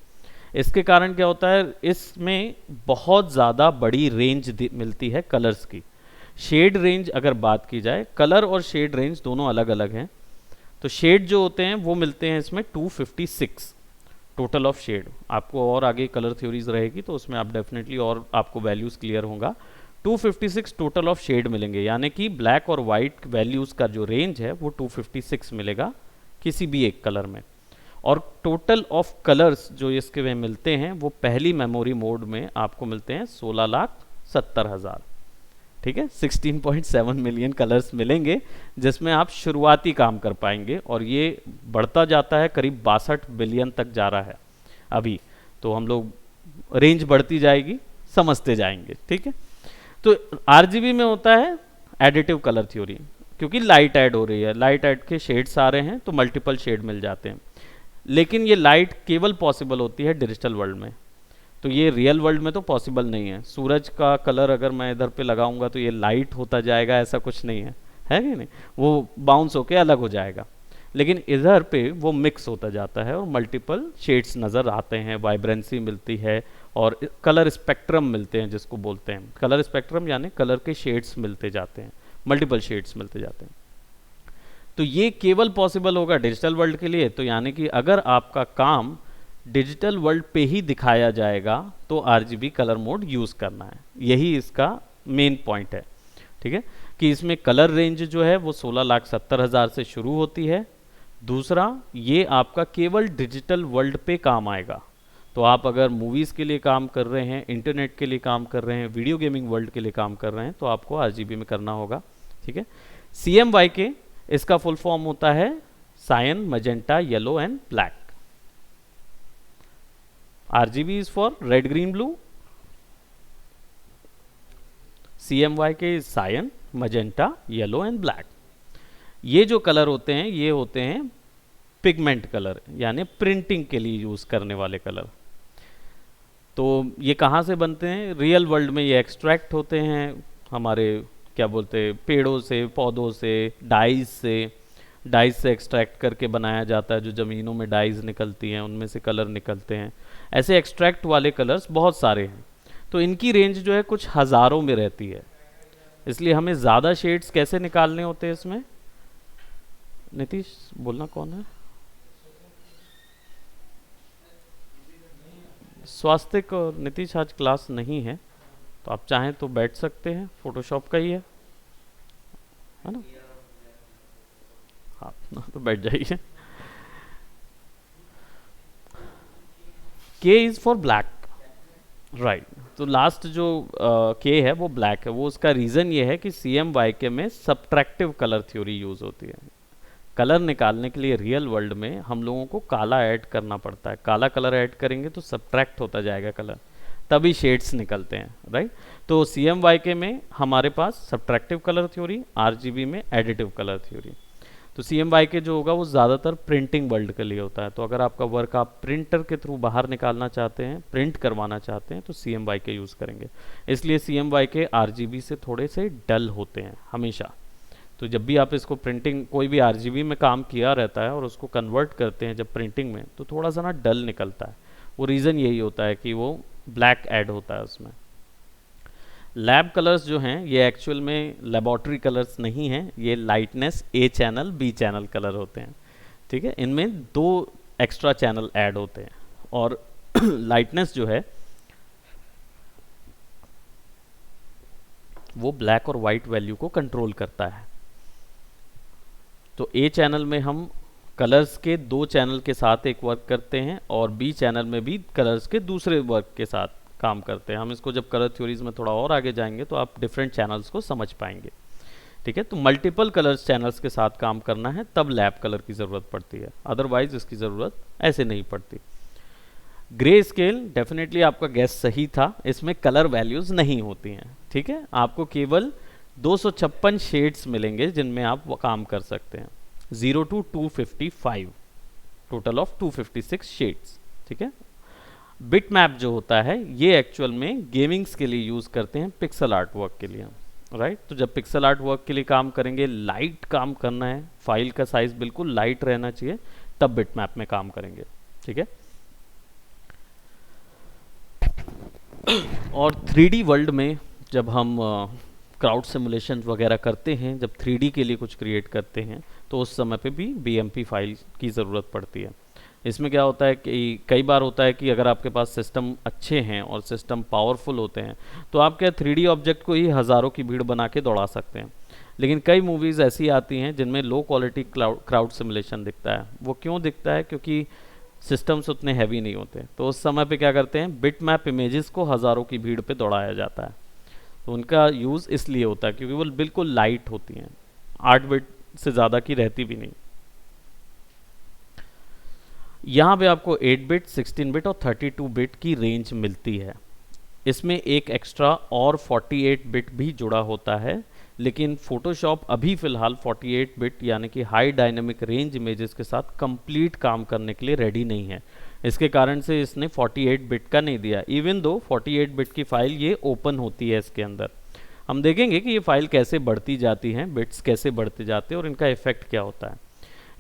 इसके कारण क्या होता है, इसमें बहुत ज़्यादा बड़ी रेंज मिलती है कलर्स की। शेड रेंज अगर बात की जाए, कलर और शेड रेंज दोनों अलग अलग हैं। तो शेड जो होते हैं वो मिलते हैं इसमें 256 टोटल ऑफ शेड। आपको और आगे कलर थ्योरीज रहेगी तो उसमें आप डेफिनेटली और आपको वैल्यूज़ क्लियर होगा। 256 टोटल ऑफ शेड मिलेंगे, यानी कि ब्लैक और वाइट वैल्यूज़ का जो रेंज है वो 256 मिलेगा किसी भी एक कलर में। और टोटल ऑफ कलर्स जो इसके में मिलते हैं वो पहली मेमोरी मोड में आपको मिलते हैं 16,70,000। ठीक है, 16.7 मिलियन कलर्स मिलेंगे जिसमें आप शुरुआती काम कर पाएंगे, और ये बढ़ता जाता है, करीब 62 बिलियन तक जा रहा है अभी। तो हम लोग रेंज बढ़ती जाएगी, समझते जाएंगे। ठीक है, तो आरजीबी में होता है एडिटिव कलर थ्योरी, क्योंकि लाइट ऐड हो रही है, लाइट ऐड के शेड्स आ रहे हैं तो मल्टीपल शेड मिल जाते हैं। लेकिन ये लाइट केवल पॉसिबल होती है डिजिटल वर्ल्ड में, तो ये रियल वर्ल्ड में तो पॉसिबल नहीं है। सूरज का कलर अगर मैं इधर पे लगाऊंगा तो ये लाइट होता जाएगा, ऐसा कुछ नहीं है कि नहीं, वो बाउंस होके अलग हो जाएगा। लेकिन इधर पे वो मिक्स होता जाता है और मल्टीपल शेड्स नज़र आते हैं, वाइब्रेंसी मिलती है और कलर स्पेक्ट्रम मिलते हैं, जिसको बोलते हैं कलर स्पेक्ट्रम, यानी कलर के शेड्स मिलते जाते हैं, मल्टीपल शेड्स मिलते जाते हैं। तो ये केवल पॉसिबल होगा डिजिटल वर्ल्ड के लिए। तो यानी कि अगर आपका काम डिजिटल वर्ल्ड पे ही दिखाया जाएगा तो आरजीबी कलर मोड यूज़ करना है, यही इसका मेन पॉइंट है। ठीक है, कि इसमें कलर रेंज जो है वो 16,70,000 से शुरू होती है। दूसरा, ये आपका केवल डिजिटल वर्ल्ड पे काम आएगा। तो आप अगर मूवीज़ के लिए काम कर रहे हैं, इंटरनेट के लिए काम कर रहे हैं, वीडियो गेमिंग वर्ल्ड के लिए काम कर रहे हैं, तो आपको आरजीबी में करना होगा। ठीक है, CMYK इसका फुल फॉर्म होता है cyan, magenta, yellow and black. RGB is for red, green, blue. CMYK is cyan, magenta, yellow and black. ये जो कलर होते हैं ये होते हैं पिगमेंट कलर, यानी प्रिंटिंग के लिए यूज करने वाले कलर। तो ये कहाँ से बनते हैं? रियल वर्ल्ड में ये एक्सट्रैक्ट होते हैं हमारे क्या बोलते हैं पेड़ों से, पौधों से, डाइज से एक्सट्रैक्ट करके बनाया जाता है। जो ज़मीनों में डाइज निकलती हैं उनमें से कलर निकलते हैं। ऐसे एक्सट्रैक्ट वाले कलर्स बहुत सारे हैं। तो इनकी रेंज जो है कुछ हज़ारों में रहती है। इसलिए हमें ज़्यादा शेड्स कैसे निकालने होते हैं इसमें? नीतीश बोलना कौन है? स्वास्तिक और नीतीश आज क्लास नहीं है, तो आप चाहें तो बैठ सकते हैं, फोटोशॉप का ही है ना? हाँ तो बैठ जाइए। के इज फॉर ब्लैक, राइट। तो लास्ट जो के है वो ब्लैक है। वो उसका रीज़न ये है कि CMYK में सब्ट्रैक्टिव कलर थ्योरी यूज़ होती है। कलर निकालने के लिए रियल वर्ल्ड में हम लोगों को काला ऐड करना पड़ता है। काला कलर ऐड करेंगे तो सब्ट्रैक्ट होता जाएगा कलर, तभी शेड्स निकलते हैं, राइट। तो CMYK में हमारे पास सब्ट्रैक्टिव कलर थ्योरी, RGB में एडिटिव कलर थ्योरी। तो CMYK जो होगा वो ज़्यादातर प्रिंटिंग वर्ल्ड के लिए होता है। तो अगर आपका वर्क आप प्रिंटर के थ्रू बाहर निकालना चाहते हैं, प्रिंट करवाना चाहते हैं, तो CMYK यूज़ करेंगे। इसलिए CMYK RGB से थोड़े से डल होते हैं हमेशा। तो जब भी आप इसको प्रिंटिंग, कोई भी RGB में काम किया रहता है और उसको कन्वर्ट करते हैं जब प्रिंटिंग में, तो थोड़ा सा ना डल निकलता है। वो रीज़न यही होता है कि वो ब्लैक ऐड होता है उसमें। लैब कलर्स जो हैं ये एक्चुअल में लेबॉर्ट्री कलर्स नहीं हैं, ये lightness A channel, B channel colour होते हैं, ठीक है। इनमें 2 एक्स्ट्रा चैनल ऐड होते हैं और लाइटनेस जो है वो ब्लैक और वाइट वैल्यू को कंट्रोल करता है। तो A चैनल में हम कलर्स के 2 चैनल के साथ एक वर्क करते हैं और B चैनल में भी कलर्स के दूसरे वर्क के साथ काम करते हैं। हम इसको जब कलर थ्योरीज में थोड़ा और आगे जाएंगे तो आप डिफरेंट चैनल्स को समझ पाएंगे, ठीक है। तो मल्टीपल कलर्स चैनल्स के साथ काम करना है तब लैब कलर की ज़रूरत पड़ती है, अदरवाइज इसकी ज़रूरत ऐसे नहीं पड़ती। ग्रे स्केल, डेफिनेटली आपका गैस सही था, इसमें कलर वैल्यूज़ नहीं होती हैं, ठीक है। आपको केवल 256 शेड्स मिलेंगे जिनमें आप काम कर सकते हैं, 0 to 255, टोटल ऑफ 256 शेड्स, ठीक है। बिट मैप जो होता है ये एक्चुअल में गेमिंग्स के लिए यूज़ करते हैं, पिक्सल आर्ट वर्क के लिए, राइट। तो जब पिक्सल आर्ट वर्क के लिए काम करेंगे, लाइट काम करना है, फाइल का साइज बिल्कुल लाइट रहना चाहिए, तब बिट मैप में काम करेंगे, ठीक है। और 3D वर्ल्ड में जब हम क्राउड सिमुलेशन वगैरह करते हैं, जब 3D के लिए कुछ क्रिएट करते हैं, तो उस समय पे भी BMP फाइल की ज़रूरत पड़ती है। इसमें क्या होता है कि कई बार होता है कि अगर आपके पास सिस्टम अच्छे हैं और सिस्टम पावरफुल होते हैं तो आप क्या 3D ऑब्जेक्ट को ही हज़ारों की भीड़ बना के दौड़ा सकते हैं। लेकिन कई मूवीज़ ऐसी आती हैं जिनमें लो क्वालिटी क्राउड सिमुलेशन दिखता है। वो क्यों दिखता है? क्योंकि सिस्टम्स उतने हैवी नहीं होते। तो उस समय पे क्या करते हैं, बिट मैप इमेजेस को हज़ारों की भीड़ पे दौड़ाया जाता है। तो उनका यूज़ इसलिए होता है क्योंकि वो बिल्कुल लाइट होती हैं, 8 बिट से ज़्यादा की रहती भी नहीं। यहाँ पे आपको 8 बिट, 16 बिट और 32 बिट की रेंज मिलती है। इसमें एक एक्स्ट्रा और 48 बिट भी जुड़ा होता है, लेकिन फोटोशॉप अभी फ़िलहाल 48 बिट यानी कि हाई डायनेमिक रेंज इमेजेस के साथ कंप्लीट काम करने के लिए रेडी नहीं है। इसके कारण से इसने 48 बिट का नहीं दिया, इवन दो 48 बिट की फाइल ये ओपन होती है इसके अंदर। हम देखेंगे कि ये फाइल कैसे बढ़ती जाती हैं, बिट्स कैसे बढ़ते जाते हैं और इनका इफेक्ट क्या होता है।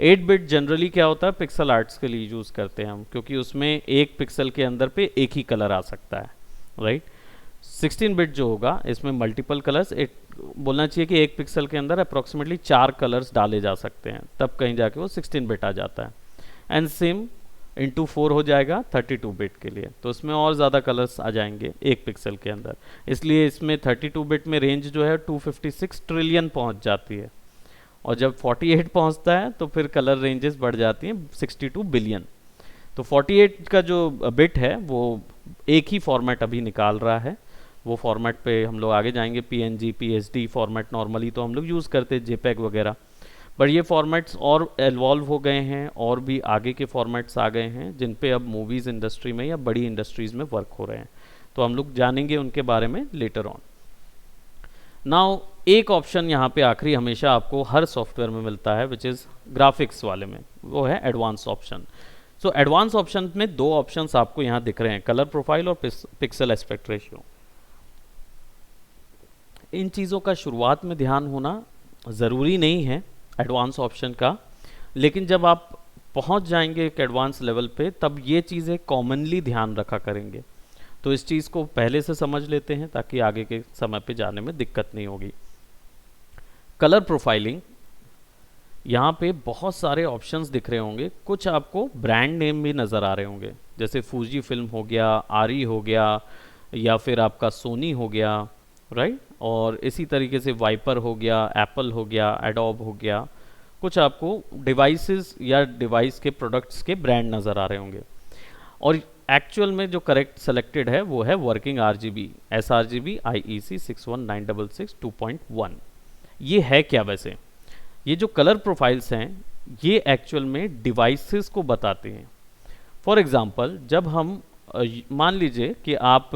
8 बिट जनरली क्या होता है, पिक्सल आर्ट्स के लिए यूज़ करते हैं हम, क्योंकि उसमें एक पिक्सल के अंदर पे एक ही कलर आ सकता है, राइट। 16 बिट जो होगा इसमें मल्टीपल कलर्स, एक बोलना चाहिए कि एक पिक्सल के अंदर अप्रॉक्सीमेटली 4 कलर्स डाले जा सकते हैं, तब कहीं जाके वो 16 बिट आ जाता है। एंड सेम इंटू 4 हो जाएगा 32 बिट के लिए, तो इसमें और ज़्यादा कलर्स आ जाएंगे एक पिक्सल के अंदर। इसलिए इसमें 32 बिट में रेंज जो है 256 ट्रिलियन पहुंच जाती है, और जब 48 पहुंचता है तो फिर कलर रेंजेस बढ़ जाती हैं 62 बिलियन। तो 48 का जो बिट है वो एक ही फॉर्मेट अभी निकाल रहा है। वो फॉर्मेट पे हम लोग आगे जाएंगे, PNG, PSD फॉर्मेट नॉर्मली तो हम लोग यूज़ करते हैं, JPEG वगैरह, पर ये फॉर्मेट्स और एवॉल्व हो गए हैं और भी आगे के फॉर्मेट्स आ गए हैं जिन पे अब मूवीज़ इंडस्ट्री में या बड़ी इंडस्ट्रीज़ में वर्क हो रहे हैं। तो हम लोग जानेंगे उनके बारे में लेटर ऑन। नाउ एक ऑप्शन यहाँ पे आखिरी हमेशा आपको हर सॉफ्टवेयर में मिलता है, विच इज़ ग्राफिक्स वाले में, वो है advance option. So advance option में दो ऑप्शंस आपको यहाँ दिख रहे हैं, कलर प्रोफाइल और पिक्सल एस्पेक्ट रेशियो। इन चीज़ों का शुरुआत में ध्यान होना ज़रूरी नहीं है एडवांस ऑप्शन का, लेकिन जब आप पहुंच जाएंगे एक एडवांस लेवल पे तब ये चीज़ें कॉमनली ध्यान रखा करेंगे। तो इस चीज़ को पहले से समझ लेते हैं ताकि आगे के समय पे जाने में दिक्कत नहीं होगी। कलर प्रोफाइलिंग, यहाँ पे बहुत सारे ऑप्शंस दिख रहे होंगे, कुछ आपको ब्रांड नेम भी नज़र आ रहे होंगे, जैसे फूजी फिल्म हो गया, आरी हो गया, या फिर आपका सोनी हो गया, राइट। और इसी तरीके से वाइपर हो गया, एप्पल हो गया, एडोब हो गया। कुछ आपको डिवाइसेस या डिवाइस के प्रोडक्ट्स के ब्रांड नज़र आ रहे होंगे। और एक्चुअल में जो करेक्ट सेलेक्टेड है वो है वर्किंग RGB, sRGB IEC 61966 2.1। ये है क्या वैसे? ये जो कलर प्रोफाइल्स हैं ये एक्चुअल में डिवाइसेस को बताते हैं। फॉर एग्जांपल, जब हम मान लीजिए कि आप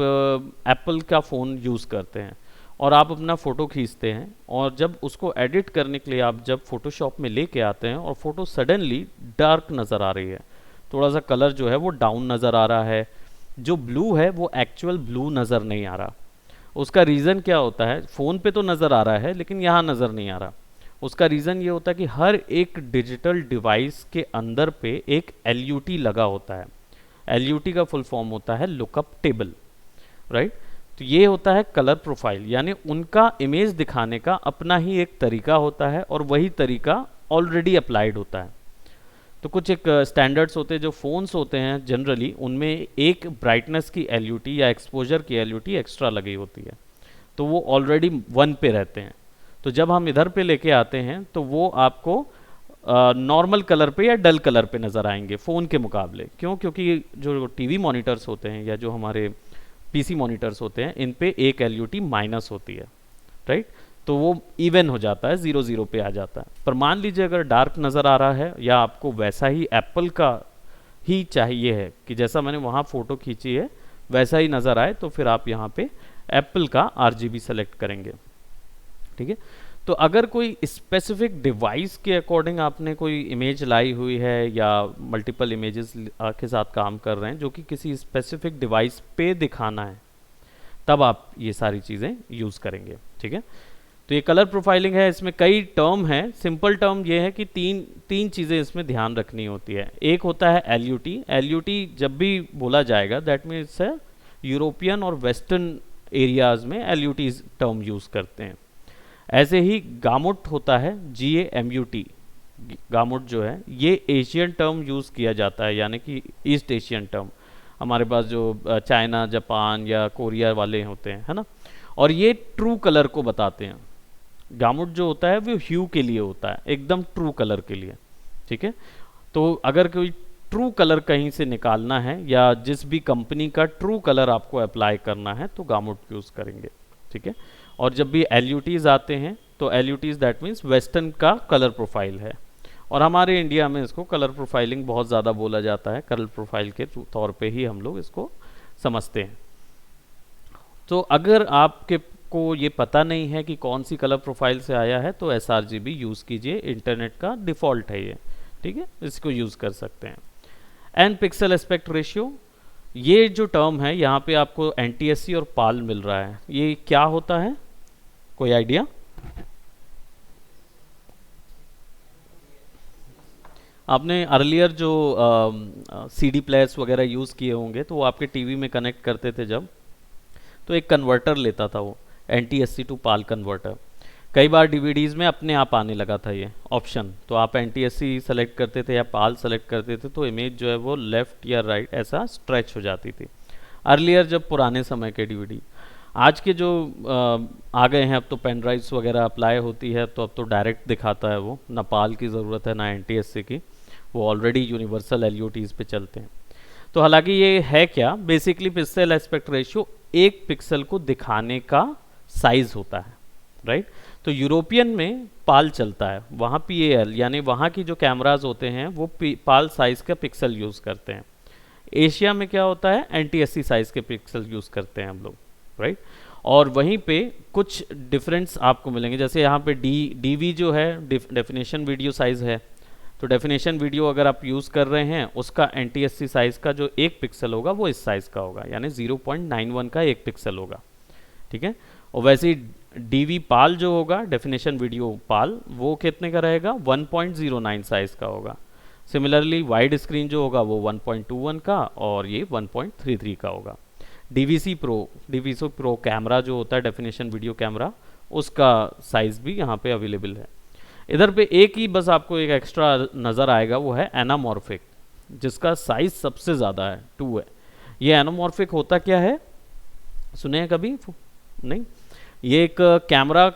एप्पल का फ़ोन यूज़ करते हैं और आप अपना फ़ोटो खींचते हैं, और जब उसको एडिट करने के लिए आप जब फोटोशॉप में लेके आते हैं और फोटो सडनली डार्क नज़र आ रही है, थोड़ा सा कलर जो है वो डाउन नज़र आ रहा है, जो ब्लू है वो एक्चुअल ब्लू नज़र नहीं आ रहा। उसका रीज़न क्या होता है? फ़ोन पे तो नज़र आ रहा है लेकिन यहाँ नज़र नहीं आ रहा। उसका रीज़न ये होता है कि हर एक डिजिटल डिवाइस के अंदर पे एक LUT लगा होता है। LUT का फुल फॉर्म होता है लुकअप टेबल, राइट। तो ये होता है कलर प्रोफाइल, यानी उनका इमेज दिखाने का अपना ही एक तरीका होता है और वही तरीका ऑलरेडी अप्लाइड होता है। तो कुछ एक स्टैंडर्ड्स होते हैं जो फ़ोन्स होते हैं जनरली, उनमें एक ब्राइटनेस की LUT या एक्सपोजर की LUT एक्स्ट्रा लगी होती है, तो वो ऑलरेडी 1 पे रहते हैं। तो जब हम इधर पे लेके आते हैं तो वो आपको नॉर्मल कलर पे या डल कलर पे नज़र आएंगे फ़ोन के मुकाबले। क्यों? क्योंकि जो टीवी मॉनिटर्स होते हैं या जो हमारे PC मॉनिटर्स होते हैं, इन पे एक LUT माइनस होती है, राइट। तो वो इवन हो जाता है, 0 पे आ जाता है। पर मान लीजिए अगर डार्क नज़र आ रहा है या आपको वैसा ही एप्पल का ही चाहिए है कि जैसा मैंने वहाँ फ़ोटो खींची है वैसा ही नज़र आए, तो फिर आप यहाँ पे एप्पल का RGB सेलेक्ट करेंगे, ठीक है। तो अगर कोई स्पेसिफिक डिवाइस के अकॉर्डिंग आपने कोई इमेज लाई हुई है या मल्टीपल इमेजेस के साथ काम कर रहे हैं जो कि किसी स्पेसिफिक डिवाइस पे दिखाना है, तब आप ये सारी चीज़ें यूज़ करेंगे, ठीक है। तो ये कलर प्रोफाइलिंग है, इसमें कई टर्म हैं। सिंपल टर्म ये है कि तीन चीज़ें इसमें ध्यान रखनी होती है। एक होता है LUT। LUT जब भी बोला जाएगा दैट मीन्स है यूरोपियन और वेस्टर्न एरियाज़ में LUT टर्म यूज़ करते हैं। ऐसे ही गामुट होता है, GAMUT। गामुट जो है ये एशियन टर्म यूज़ किया जाता है, यानी कि ईस्ट एशियन टर्म। हमारे पास जो चाइना, जापान या कोरिया वाले होते हैं, है ना, और ये ट्रू कलर को बताते हैं। गामुट जो होता है वो ह्यू के लिए होता है, एकदम ट्रू कलर के लिए, ठीक है। तो अगर कोई ट्रू कलर कहीं से निकालना है या जिस भी कंपनी का ट्रू कलर आपको अप्लाई करना है तो गामुट यूज़ करेंगे, ठीक है। और जब भी LUTs आते हैं तो LUTs दैट मीन्स वेस्टर्न का कलर प्रोफाइल है, और हमारे इंडिया में इसको कलर प्रोफाइलिंग बहुत ज़्यादा बोला जाता है, कलर प्रोफाइल के तौर पे ही हम लोग इसको समझते हैं। तो अगर आपके को ये पता नहीं है कि कौन सी कलर प्रोफाइल से आया है तो sRGB यूज़ कीजिए, इंटरनेट का डिफ़ॉल्ट है ये, ठीक है, इसको यूज़ कर सकते हैं। एंड पिक्सल एस्पेक्ट रेशियो, ये जो टर्म है यहाँ पे आपको NTSC और PAL मिल रहा है, ये क्या होता है, कोई आइडिया? आपने अर्लियर जो CD प्लेयर्स वगैरह यूज़ किए होंगे तो वो आपके टीवी में कनेक्ट करते थे जब, तो एक कन्वर्टर लेता था वो, NTSC टू PAL कन्वर्टर। कई बार DVDs में अपने आप आने लगा था ये ऑप्शन, तो आप NTSC सेलेक्ट करते थे या PAL सेलेक्ट करते थे तो इमेज जो है वो लेफ़्ट या राइट ऐसा स्ट्रेच हो जाती थी अर्लियर, जब पुराने समय के DVD। आज के जो आ गए हैं अब तो पेन ड्राइव्स वगैरह अप्लाई होती है, तो अब तो डायरेक्ट दिखाता है वो, ना PAL की ज़रूरत है ना NTSC की, वो ऑलरेडी यूनिवर्सल LUTs पे चलते हैं। तो हालांकि ये है क्या, बेसिकली पिक्सल एस्पेक्ट रेशियो एक पिक्सल को दिखाने का साइज होता है, राइट। तो यूरोपियन में PAL चलता है, वहाँ PAL, यानी वहाँ की जो कैमराज होते हैं वो PAL साइज का पिक्सल यूज़ करते हैं। एशिया में क्या होता है, NTSC साइज के पिक्सल यूज़ करते हैं हम लोग, राइट। और वहीं पे कुछ डिफरेंस आपको मिलेंगे, जैसे यहाँ पे डीवी जो है डेफिनेशन वीडियो साइज है, तो डेफिनेशन वीडियो अगर आप यूज़ कर रहे हैं उसका एनटीएससी साइज़ का जो 1 पिक्सल होगा वो इस साइज़ का होगा, यानी 0.91 का 1 पिक्सल होगा, ठीक है। और वैसे ही डीवी पाल जो होगा, डेफिनेशन वीडियो पाल, वो कितने का रहेगा, 1.09 साइज़ का होगा। सिमिलरली वाइड स्क्रीन जो होगा वो 1.21 का और ये 1.33 का होगा। डीवीसी प्रो कैमरा जो होता है डेफिनेशन वीडियो कैमरा, उसका साइज़ भी यहाँ पे अवेलेबल है। इधर पे एक ही बस आपको एक एक्स्ट्रा नज़र आएगा, वो है एनामॉर्फिक, जिसका साइज सबसे ज़्यादा है, 2 है। ये एनामॉर्फिक होता क्या है, सुने हैं कभी? नहीं। ये एक कैमरा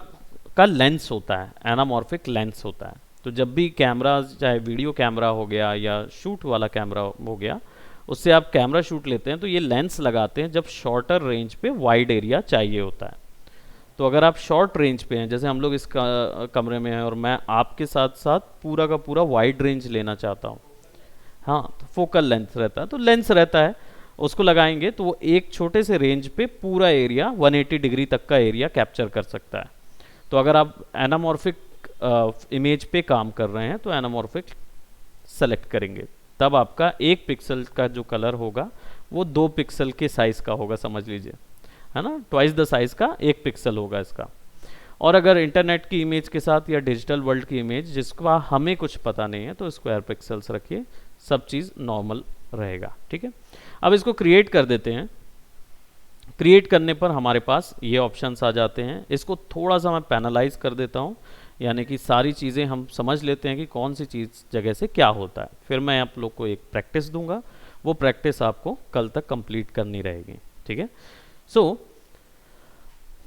का लेंस होता है, एनामॉर्फिक लेंस होता है। तो जब भी कैमरा, चाहे वीडियो कैमरा हो गया या शूट वाला कैमरा हो गया, उससे आप कैमरा शूट लेते हैं तो ये लेंस लगाते हैं जब शॉर्टर रेंज पे वाइड एरिया चाहिए होता है। तो अगर आप शॉर्ट रेंज पे हैं, जैसे हम लोग इस कमरे में हैं और मैं आपके साथ साथ पूरा का पूरा वाइड रेंज लेना चाहता हूँ, हाँ, तो फोकल लेंथ रहता है, तो लेंस रहता है, उसको लगाएंगे तो वो एक छोटे से रेंज पे पूरा एरिया 180 डिग्री तक का एरिया कैप्चर कर सकता है। तो अगर आप एनामॉर्फिक इमेज पे काम कर रहे हैं तो एनामॉर्फिक सेलेक्ट करेंगे, तब आपका 1 पिक्सल का जो कलर होगा वो 2 पिक्सल के साइज का होगा, समझ लीजिए, है ना, ट्वाइस द साइज का 1 पिक्सल होगा इसका। और अगर इंटरनेट की इमेज के साथ या डिजिटल वर्ल्ड की इमेज जिसका हमें कुछ पता नहीं है तो स्क्वायर पिक्सल्स रखिए, सब चीज़ नॉर्मल रहेगा, ठीक है। अब इसको क्रिएट कर देते हैं। क्रिएट करने पर हमारे पास ये ऑप्शंस आ जाते हैं। इसको थोड़ा सा मैं पैनलाइज कर देता हूँ, यानी कि सारी चीज़ें हम समझ लेते हैं कि कौन सी चीज़ जगह से क्या होता है। फिर मैं आप लोग को एक प्रैक्टिस दूंगा, वो प्रैक्टिस आपको कल तक कंप्लीट करनी रहेगी, ठीक है। सो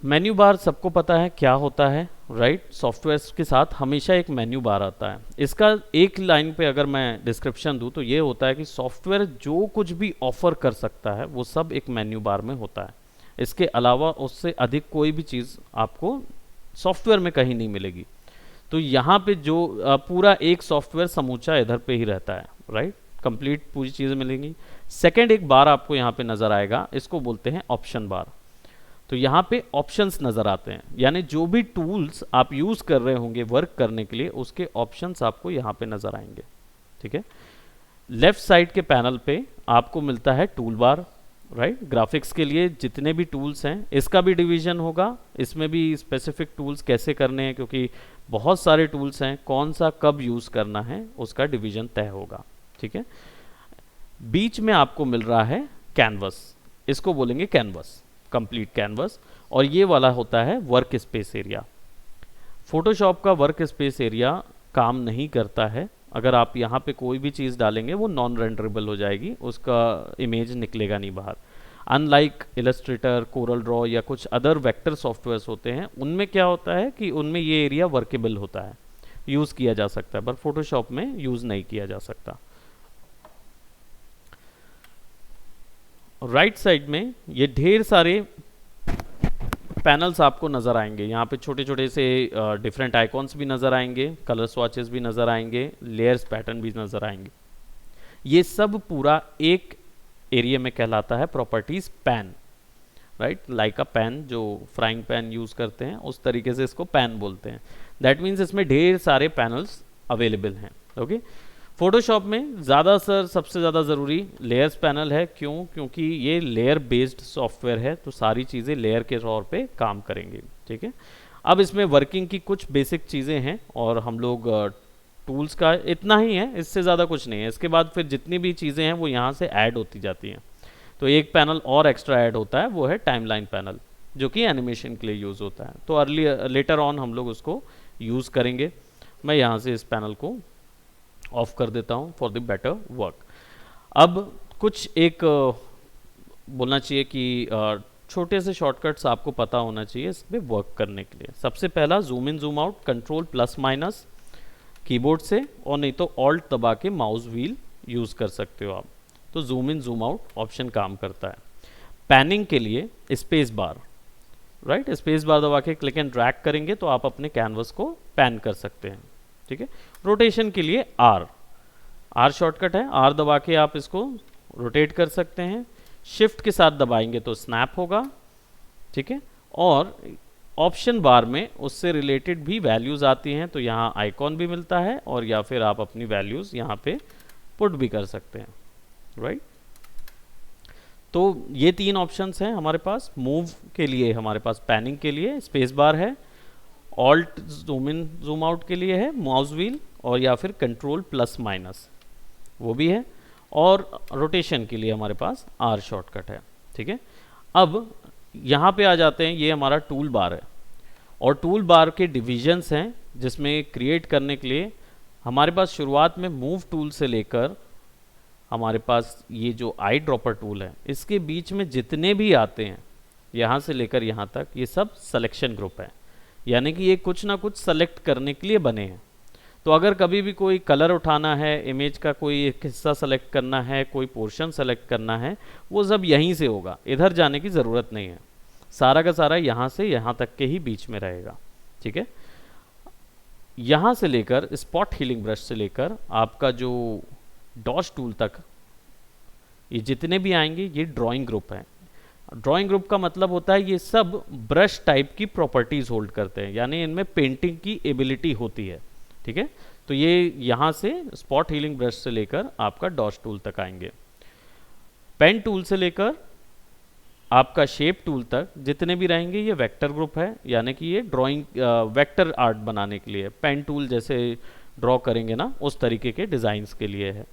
मेन्यू बार सबको पता है क्या होता है, राइट। सॉफ्टवेयर के साथ हमेशा एक मेन्यू बार आता है। इसका एक लाइन पे अगर मैं डिस्क्रिप्शन दूं तो ये होता है कि सॉफ्टवेयर जो कुछ भी ऑफर कर सकता है वो सब एक मेन्यू बार में होता है। इसके अलावा उससे अधिक कोई भी चीज़ आपको सॉफ्टवेयर में कहीं नहीं मिलेगी। तो यहाँ पे जो पूरा एक सॉफ्टवेयर समूचा इधर पे ही रहता है, राइट, कंप्लीट पूरी चीज़ें मिलेंगी। सेकेंड एक बार आपको यहाँ पे नज़र आएगा, इसको बोलते हैं ऑप्शन बार। तो यहाँ पे ऑप्शंस नज़र आते हैं, यानी जो भी टूल्स आप यूज़ कर रहे होंगे वर्क करने के लिए उसके ऑप्शंस आपको यहाँ पे नज़र आएंगे, ठीक है। लेफ्ट साइड के पैनल पे आपको मिलता है टूल बार, राइट। ग्राफिक्स के लिए जितने भी टूल्स हैं इसका भी डिवीजन होगा, इसमें भी स्पेसिफिक टूल्स कैसे करने हैं, क्योंकि बहुत सारे टूल्स हैं, कौन सा कब यूज़ करना है उसका डिवीजन तय होगा, ठीक है। बीच में आपको मिल रहा है कैनवस, इसको बोलेंगे कैनवस, कंप्लीट कैनवस। और ये वाला होता है वर्क स्पेस एरिया। फोटोशॉप का वर्क स्पेस एरिया काम नहीं करता है, अगर आप यहाँ पे कोई भी चीज़ डालेंगे वो नॉन रेंडरेबल हो जाएगी, उसका इमेज निकलेगा नहीं बाहर। अनलाइक इलस्ट्रेटर, कोरल ड्रॉ या कुछ अदर वेक्टर सॉफ्टवेयर्स होते हैं, उनमें क्या होता है कि उनमें ये एरिया वर्केबल होता है, यूज़ किया जा सकता है, पर फोटोशॉप में यूज़ नहीं किया जा सकता। राइट साइड में ये ढेर सारे पैनल्स आपको नज़र आएंगे, यहाँ पे छोटे छोटे से डिफरेंट आइकॉन्स भी नज़र आएंगे, कलर स्वॉचेस भी नज़र आएंगे, लेयर्स पैटर्न भी नज़र आएंगे। ये सब पूरा एक एरिया में कहलाता है प्रॉपर्टीज पैन, राइट। लाइक अ पैन, जो फ्राइंग पैन यूज़ करते हैं उस तरीके से इसको पैन बोलते हैं। दैट मीन्स इसमें ढेर सारे पैनल्स अवेलेबल हैं, ओके। फोटोशॉप में सबसे ज़्यादा ज़रूरी लेयर्स पैनल है, क्यों? क्योंकि ये लेयर बेस्ड सॉफ्टवेयर है, तो सारी चीज़ें लेयर के तौर पे काम करेंगी, ठीक है। अब इसमें वर्किंग की कुछ बेसिक चीज़ें हैं और हम लोग टूल्स का इतना ही है, इससे ज़्यादा कुछ नहीं है। इसके बाद फिर जितनी भी चीज़ें हैं वो यहाँ से ऐड होती जाती हैं। तो एक पैनल और एक्स्ट्रा ऐड होता है, वो है टाइमलाइन पैनल, जो कि एनिमेशन के लिए यूज़ होता है। तो लेटर ऑन हम लोग उसको यूज़ करेंगे। मैं यहाँ से इस पैनल को ऑफ कर देता हूँ फॉर द बेटर वर्क। अब कुछ एक बोलना चाहिए कि छोटे से शॉर्टकट्स आपको पता होना चाहिए इस पर वर्क करने के लिए। सबसे पहला zoom in zoom out, control plus minus keyboard से, और नहीं तो ऑल्ट दबा के माउस व्हील यूज़ कर सकते हो आप। तो zoom in zoom out option काम करता है। पैनिंग के लिए space bar, right, space bar दबा के क्लिक एंड ड्रैग करेंगे तो आप अपने कैनवस को पैन कर सकते हैं, ठीक है। रोटेशन के लिए आर शॉर्टकट है, आर दबा के आप इसको रोटेट कर सकते हैं। शिफ्ट के साथ दबाएंगे तो स्नैप होगा, ठीक है। और ऑप्शन बार में उससे रिलेटेड भी वैल्यूज़ आती हैं, तो यहाँ आइकॉन भी मिलता है और या फिर आप अपनी वैल्यूज़ यहाँ पे पुट भी कर सकते हैं, राइट। तो ये तीन ऑप्शंस हैं हमारे पास। मूव के लिए हमारे पास पैनिंग के लिए स्पेस बार है, alt zoom in zoom out के लिए है माउस व्हील, और या फिर कंट्रोल प्लस माइनस वो भी है, और रोटेशन के लिए हमारे पास आर शॉर्टकट है, ठीक है। अब यहाँ पे आ जाते हैं, ये हमारा टूल बार है और टूल बार के डिविजन्स हैं, जिसमें क्रिएट करने के लिए हमारे पास शुरुआत में मूव टूल से लेकर हमारे पास ये जो आई ड्रॉपर टूल है, इसके बीच में जितने भी आते हैं यहाँ से लेकर यहाँ तक, ये सब सिलेक्शन ग्रुप है, यानी कि ये कुछ ना कुछ सेलेक्ट करने के लिए बने हैं। तो अगर कभी भी कोई कलर उठाना है, इमेज का कोई एक हिस्सा सेलेक्ट करना है, कोई पोर्शन सेलेक्ट करना है, वो सब यहीं से होगा, इधर जाने की ज़रूरत नहीं है, सारा का सारा यहाँ से यहाँ तक के ही बीच में रहेगा, ठीक है। यहाँ से लेकर स्पॉट हीलिंग ब्रश से लेकर आपका जो डॉज टूल तक ये जितने भी आएंगे ये ड्राइंग ग्रुप है। ड्राइंग ग्रुप का मतलब होता है ये सब ब्रश टाइप की प्रॉपर्टीज होल्ड करते हैं, यानी इनमें पेंटिंग की एबिलिटी होती है, ठीक है। तो ये यहाँ से स्पॉट हीलिंग ब्रश से लेकर आपका डॉज टूल तक आएंगे। पेन टूल से लेकर आपका शेप टूल तक जितने भी रहेंगे ये वेक्टर ग्रुप है, यानी कि ये ड्राइंग वेक्टर आर्ट बनाने के लिए, पेन टूल जैसे ड्रॉ करेंगे ना उस तरीके के डिज़ाइंस के लिए है।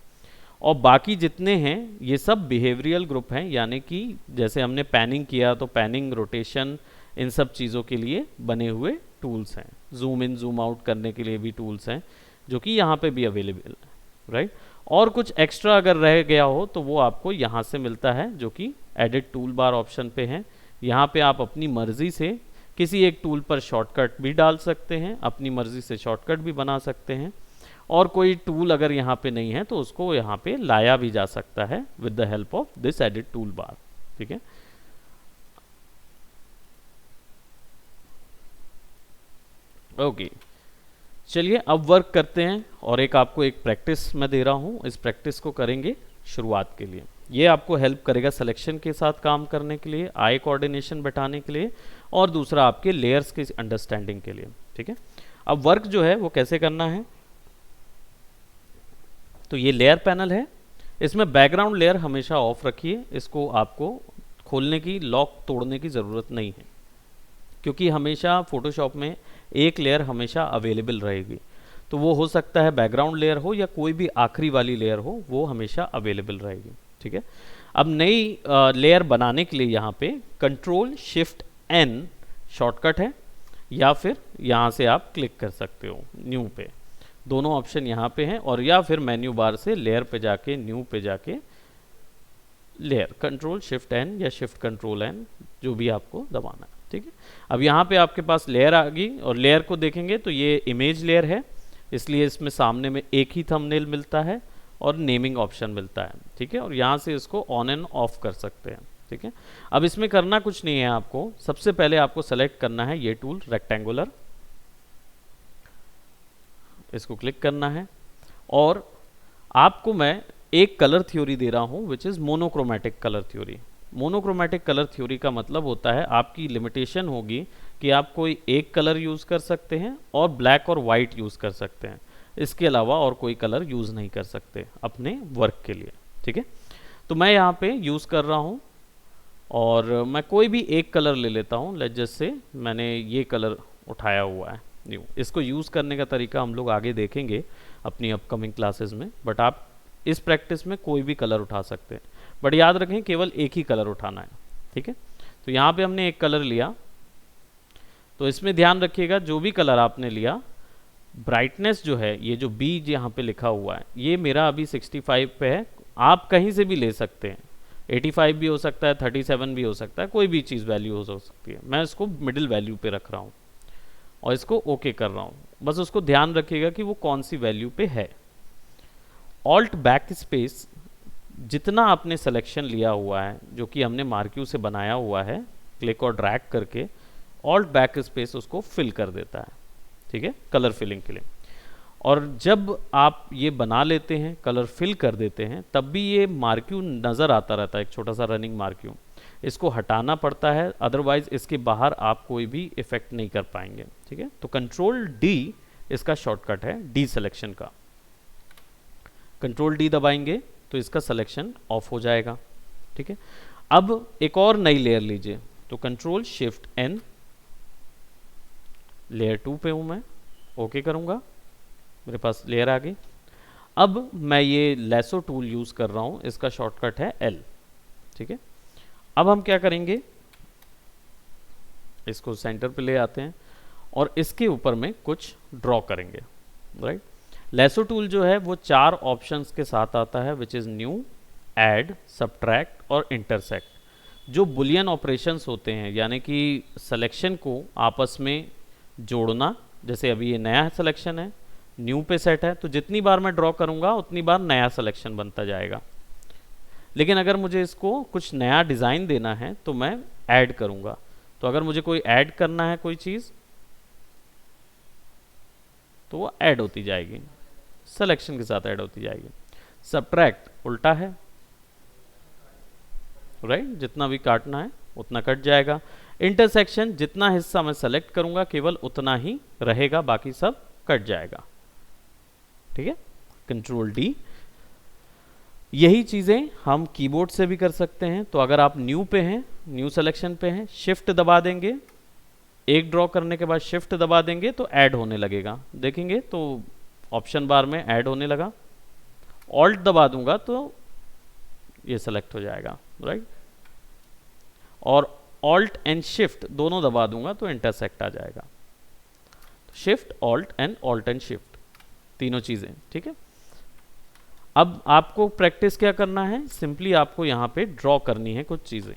और बाकी जितने हैं ये सब बिहेवियरल ग्रुप हैं, यानी कि जैसे हमने पैनिंग किया तो पैनिंग, रोटेशन, इन सब चीज़ों के लिए बने हुए टूल्स हैं। जूम इन जूम आउट करने के लिए भी टूल्स हैं जो कि यहाँ पे भी अवेलेबल है, राइट। और कुछ एक्स्ट्रा अगर रह गया हो तो वो आपको यहाँ से मिलता है, जो कि एडिट टूल बार ऑप्शन पे है। यहाँ पे आप अपनी मर्जी से किसी एक टूल पर शॉर्टकट भी डाल सकते हैं, अपनी मर्जी से शॉर्टकट भी बना सकते हैं, और कोई टूल अगर यहाँ पे नहीं है तो उसको यहाँ पे लाया भी जा सकता है with the help of this edit tool bar, ठीक है। ओके, चलिए अब वर्क करते हैं, और एक आपको एक प्रैक्टिस मैं दे रहा हूँ, इस प्रैक्टिस को करेंगे शुरुआत के लिए। ये आपको हेल्प करेगा सिलेक्शन के साथ काम करने के लिए, आई कोऑर्डिनेशन बैठाने के लिए, और दूसरा आपके लेयर्स की अंडरस्टैंडिंग के लिए, ठीक है। अब वर्क जो है वो कैसे करना है, तो ये लेयर पैनल है, इसमें बैकग्राउंड लेयर हमेशा ऑफ रखिए, इसको आपको खोलने की, लॉक तोड़ने की ज़रूरत नहीं है, क्योंकि हमेशा फोटोशॉप में एक लेयर हमेशा अवेलेबल रहेगी। तो वो हो सकता है बैकग्राउंड लेयर हो या कोई भी आखिरी वाली लेयर हो, वो हमेशा अवेलेबल रहेगी, ठीक है। अब नई लेयर बनाने के लिए यहाँ पे कंट्रोल शिफ्ट एन शॉर्टकट है, या फिर यहाँ से आप क्लिक कर सकते हो न्यू पे, दोनों ऑप्शन यहाँ पे हैं, और या फिर मेन्यू बार से लेयर पे जाके न्यू पे जाके लेयर कंट्रोल शिफ्ट एन या शिफ्ट कंट्रोल एन जो भी आपको दबाना है, ठीक है। अब यहाँ पे आपके पास लेयर आ गई, और लेयर को देखेंगे तो ये इमेज लेयर है, इसलिए इसमें सामने में एक ही थंबनेल मिलता है और नेमिंग ऑप्शन मिलता है, ठीक है। और यहाँ से इसको ऑन एंड ऑफ कर सकते हैं, ठीक है। अब इसमें करना कुछ नहीं है आपको, सबसे पहले आपको सेलेक्ट करना है ये टूल रेक्टेंगुलर, इसको क्लिक करना है, और आपको मैं एक कलर थ्योरी दे रहा हूँ which is monochromatic colour theory. Monochromatic colour theory का मतलब होता है आपकी लिमिटेशन होगी कि आप कोई एक कलर यूज़ कर सकते हैं और ब्लैक और वाइट यूज़ कर सकते हैं, इसके अलावा और कोई कलर यूज़ नहीं कर सकते अपने वर्क के लिए, ठीक है। तो मैं यहाँ पे यूज़ कर रहा हूँ, और मैं कोई भी एक कलर ले लेता हूँ, लेट्स जस्ट से मैंने ये कलर उठाया हुआ है न्यू। इसको यूज़ करने का तरीका हम लोग आगे देखेंगे अपनी अपकमिंग क्लासेस में, बट आप इस प्रैक्टिस में कोई भी कलर उठा सकते हैं, बट याद रखें केवल एक ही कलर उठाना है, ठीक है। तो यहाँ पे हमने एक कलर लिया, तो इसमें ध्यान रखिएगा जो भी कलर आपने लिया, ब्राइटनेस जो है, ये जो बी यहाँ पे लिखा हुआ है, ये मेरा अभी 65 पे है, आप कहीं से भी ले सकते हैं, 85 भी हो सकता है, 37 भी हो सकता है, कोई भी चीज़ वैल्यू हो सकती है। मैं इसको मिडिल वैल्यू पे रख रहा हूँ और इसको ओके कर रहा हूँ, बस उसको ध्यान रखिएगा कि वो कौन सी वैल्यू पे है। ऑल्ट बैक स्पेस, जितना आपने सिलेक्शन लिया हुआ है जो कि हमने मार्क्यू से बनाया हुआ है, क्लिक और ड्रैग करके ऑल्ट बैक स्पेस उसको फिल कर देता है, ठीक है, कलर फिलिंग के लिए। और जब आप ये बना लेते हैं, कलर फिल कर देते हैं, तब भी ये मार्क्यू नज़र आता रहता है, एक छोटा सा रनिंग मार्क्यू। इसको हटाना पड़ता है, अदरवाइज इसके बाहर आप कोई भी इफेक्ट नहीं कर पाएंगे। ठीक है, तो कंट्रोल डी इसका शॉर्टकट है डी सिलेक्शन का। कंट्रोल डी दबाएंगे तो इसका सिलेक्शन ऑफ हो जाएगा। ठीक है, अब एक और नई लेयर लीजिए, तो कंट्रोल शिफ्ट एन, लेयर 2 पे हूं मैं, ओके करूंगा, मेरे पास लेयर आ गई। अब मैं ये लेसो टूल यूज कर रहा हूं, इसका शॉर्टकट है एल। ठीक है, अब हम क्या करेंगे, इसको सेंटर पे ले आते हैं और इसके ऊपर में कुछ ड्रॉ करेंगे। राइट, लेसो टूल जो है वो 4 ऑप्शंस के साथ आता है, which is new, add, subtract और इंटरसेक्ट। जो बुलियन ऑपरेशंस होते हैं, यानी कि सिलेक्शन को आपस में जोड़ना, जैसे अभी ये नया सिलेक्शन है, न्यू पे सेट है, तो जितनी बार मैं ड्रॉ करूंगा उतनी बार नया सिलेक्शन बनता जाएगा। लेकिन अगर मुझे इसको कुछ नया डिज़ाइन देना है तो मैं ऐड करूंगा। तो अगर मुझे कोई ऐड करना है कोई चीज़, तो वो ऐड होती जाएगी, सिलेक्शन के साथ ऐड होती जाएगी। सब्ट्रैक्ट उल्टा है, राइट, जितना भी काटना है उतना कट जाएगा। इंटरसेक्शन, जितना हिस्सा मैं सेलेक्ट करूंगा केवल उतना ही रहेगा, बाकी सब कट जाएगा। ठीक है, कंट्रोल डी। यही चीजें हम कीबोर्ड से भी कर सकते हैं। तो अगर आप न्यू पे हैं, न्यू सिलेक्शन पे हैं, शिफ्ट दबा देंगे, एक ड्रॉ करने के बाद शिफ्ट दबा देंगे तो ऐड होने लगेगा, देखेंगे तो ऑप्शन बार में ऐड होने लगा। ऑल्ट दबा दूंगा तो ये सेलेक्ट हो जाएगा, राइट, और ऑल्ट एंड शिफ्ट दोनों दबा दूंगा तो इंटरसेक्ट आ जाएगा। शिफ्ट ऑल्ट एंड शिफ्ट, तीनों चीजें। ठीक है, अब आपको प्रैक्टिस क्या करना है, सिंपली आपको यहाँ पे ड्रॉ करनी है कुछ चीजें।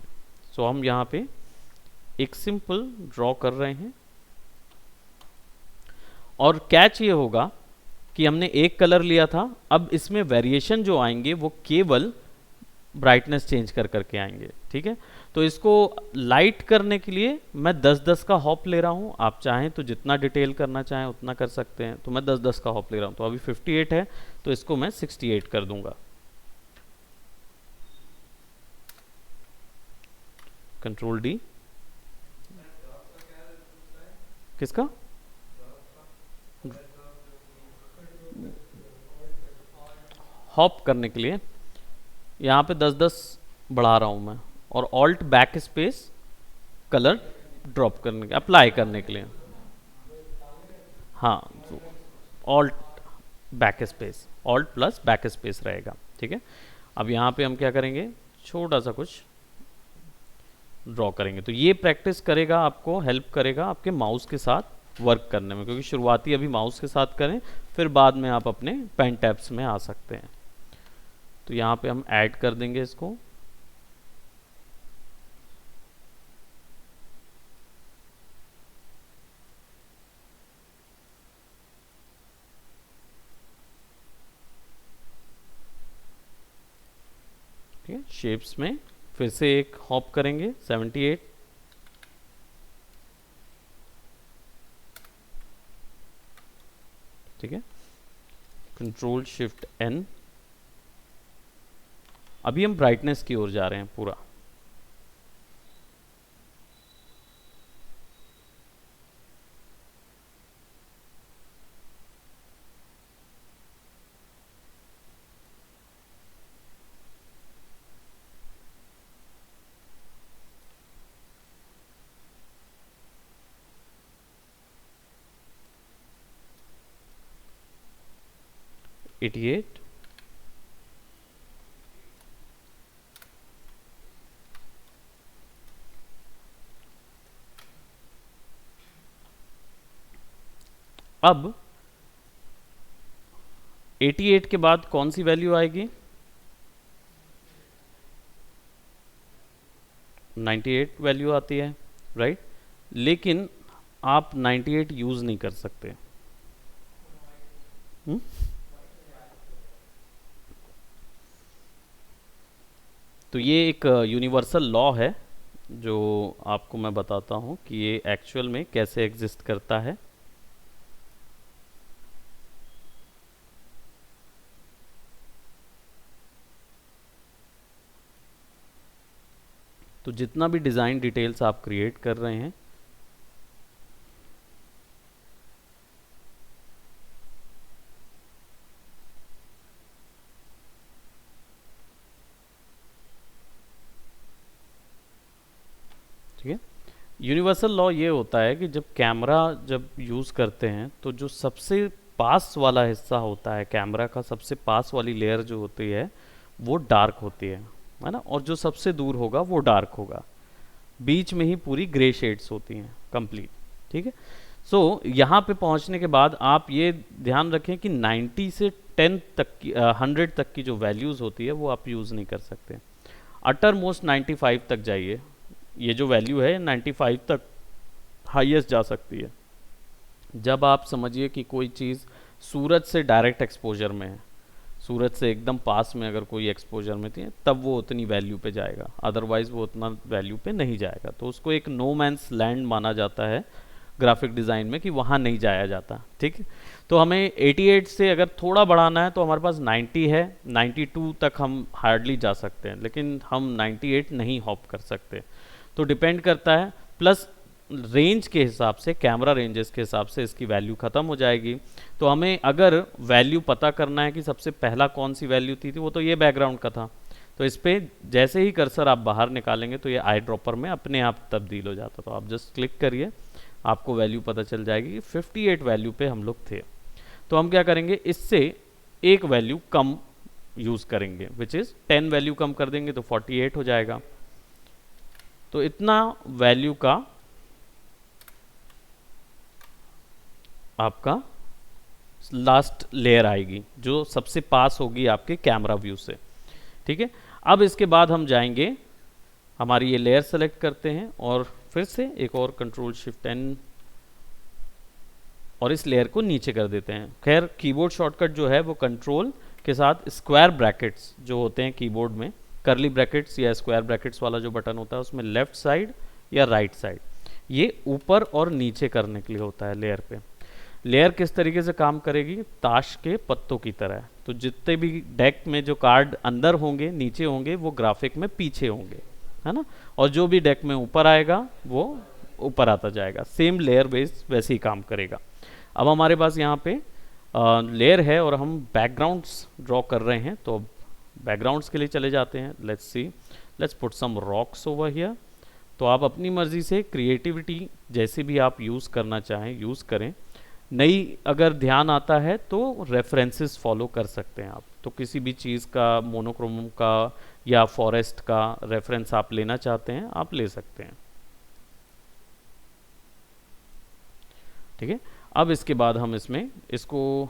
सो हम यहाँ पे एक सिंपल ड्रॉ कर रहे हैं, और कैच ये होगा कि हमने एक कलर लिया था, अब इसमें वेरिएशन जो आएंगे वो केवल ब्राइटनेस चेंज कर करके आएंगे। ठीक है, तो इसको लाइट करने के लिए मैं 10-10 का हॉप ले रहा हूं, आप चाहें तो जितना डिटेल करना चाहें उतना कर सकते हैं। तो मैं 10-10 का हॉप ले रहा हूं, तो अभी 58 है तो इसको मैं 68 कर दूंगा। कंट्रोल डी, किसका, हॉप करने के लिए यहाँ पे 10-10 बढ़ा रहा हूँ मैं, और alt back space colour drop करने के, अप्लाई करने के लिए, हाँ, alt back space, alt plus back space रहेगा। ठीक है, अब यहाँ पे हम क्या करेंगे, छोटा सा कुछ ड्रॉ करेंगे। तो ये प्रैक्टिस करेगा, आपको हेल्प करेगा आपके माउस के साथ वर्क करने में, क्योंकि शुरुआती अभी माउस के साथ करें, फिर बाद में आप अपने पेन टैब्स में आ सकते हैं। तो यहाँ पे हम ऐड कर देंगे इसको, ठीक है, शेप्स में फिर से एक हॉप करेंगे 78, ठीक है, कंट्रोल शिफ्ट एन। अभी हम ब्राइटनेस की ओर जा रहे हैं पूरा। एटी एट, अब 88 के बाद कौन सी वैल्यू आएगी, 98 वैल्यू आती है, राइट, लेकिन आप 98 यूज नहीं कर सकते। तो ये एक यूनिवर्सल लॉ है जो आपको मैं बताता हूँ कि ये एक्चुअल में कैसे एग्जिस्ट करता है। तो जितना भी डिज़ाइन डिटेल्स आप क्रिएट कर रहे हैं, ठीक है। यूनिवर्सल लॉ ये होता है कि जब कैमरा जब यूज़ करते हैं तो जो सबसे पास वाला हिस्सा होता है, कैमरा का सबसे पास वाली लेयर जो होती है वो डार्क होती है ना, और जो सबसे दूर होगा वो डार्क होगा। बीच में ही पूरी ग्रे शेड्स होती हैं कंप्लीट, ठीक है। सो यहाँ पे पहुँचने के बाद आप ये ध्यान रखें कि 90 से 10 तक की 100 तक की जो वैल्यूज़ होती है वो आप यूज़ नहीं कर सकते। अटर मोस्ट 95 तक जाइए, ये जो वैल्यू है 95 तक हाईएस्ट जा सकती है। जब आप समझिए कि कोई चीज़ सूरज से डायरेक्ट एक्सपोजर में है, सूरज से एकदम पास में अगर कोई एक्सपोजर में थी, तब वो उतनी वैल्यू पे जाएगा, अदरवाइज वो उतना वैल्यू पे नहीं जाएगा। तो उसको एक नो मैंस लैंड माना जाता है ग्राफिक डिज़ाइन में, कि वहाँ नहीं जाया जाता, ठीक है। तो हमें 88 से अगर थोड़ा बढ़ाना है तो हमारे पास 90 है, 92 तक हम हार्डली जा सकते हैं, लेकिन हम 98 नहीं हॉप कर सकते। तो डिपेंड करता है, प्लस रेंज के हिसाब से, कैमरा रेंजेस के हिसाब से इसकी वैल्यू ख़त्म हो जाएगी। तो हमें अगर वैल्यू पता करना है कि सबसे पहला कौन सी वैल्यू थी वो तो ये बैकग्राउंड का था, तो इस पर जैसे ही कर्सर आप बाहर निकालेंगे तो ये आई ड्रॉपर में अपने आप तब्दील हो जाता। तो आप जस्ट क्लिक करिए, आपको वैल्यू पता चल जाएगी कि 58 वैल्यू पे हम लोग थे। तो हम क्या करेंगे, इससे एक वैल्यू कम यूज़ करेंगे, विच इज़ 10 वैल्यू कम कर देंगे तो 48 हो जाएगा। तो इतना वैल्यू का आपका लास्ट लेयर आएगी जो सबसे पास होगी आपके कैमरा व्यू से, ठीक है। अब इसके बाद हम जाएंगे, हमारी ये लेयर सेलेक्ट करते हैं और फिर से एक और कंट्रोल शिफ्ट एन और इस लेयर को नीचे कर देते हैं। खैर कीबोर्ड शॉर्टकट जो है वो कंट्रोल के साथ स्क्वायर ब्रैकेट्स जो होते हैं कीबोर्ड में, करली ब्रैकेट्स या स्क्वायर ब्रैकेट्स वाला जो बटन होता है उसमें लेफ्ट साइड या राइट साइड, ये ऊपर और नीचे करने के लिए होता है लेयर पे। लेयर किस तरीके से काम करेगी, ताश के पत्तों की तरह। तो जितने भी डेक में जो कार्ड अंदर होंगे, नीचे होंगे, वो ग्राफिक में पीछे होंगे, है ना, और जो भी डेक में ऊपर आएगा वो ऊपर आता जाएगा। सेम लेयर बेस वैसे ही काम करेगा। अब हमारे पास यहाँ पे लेयर है और हम बैकग्राउंड्स ड्रॉ कर रहे हैं, तो बैकग्राउंड्स के लिए चले जाते हैं। Let's see, let's put some rocks over here. तो आप अपनी मर्जी से क्रिएटिविटी जैसे भी आप यूज़ करना चाहें यूज़ करें। नई अगर ध्यान आता है तो रेफरेंसेस फॉलो कर सकते हैं आप। तो किसी भी चीज़ का, मोनोक्रोम का या फॉरेस्ट का रेफरेंस आप लेना चाहते हैं, आप ले सकते हैं, ठीक है। अब इसके बाद हम इसमें इसको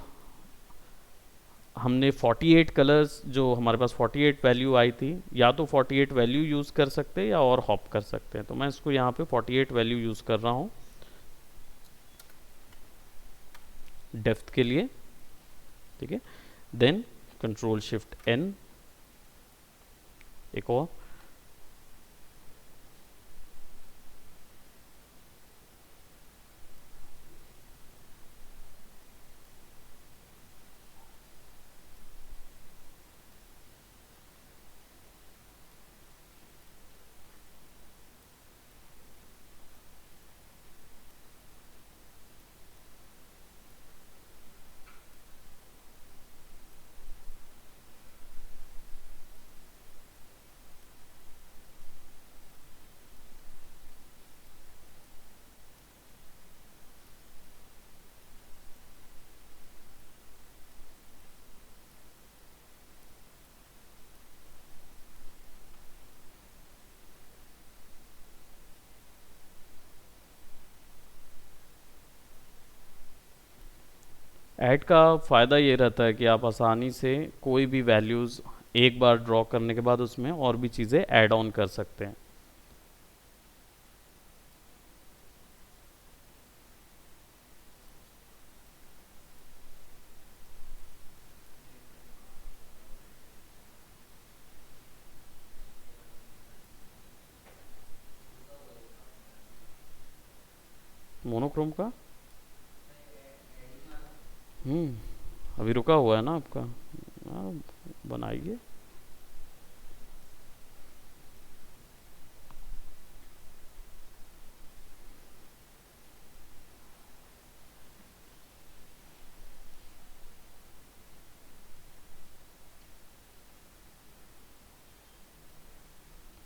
हमने 48 कलर्स, जो हमारे पास 48 वैल्यू आई थी, या तो 48 वैल्यू यूज़ कर सकते हैं या और हॉप कर सकते हैं। तो मैं इसको यहाँ पे 48 वैल्यू यूज़ कर रहा हूँ डेप्थ के लिए, ठीक है। देन कंट्रोल शिफ्ट एन, एक और, ऐड का फ़ायदा ये रहता है कि आप आसानी से कोई भी वैल्यूज़ एक बार ड्रॉ करने के बाद उसमें और भी चीज़ें ऐड ऑन कर सकते हैं। मोनोक्रोम का अभी रुका हुआ है ना आपका, बनाइए।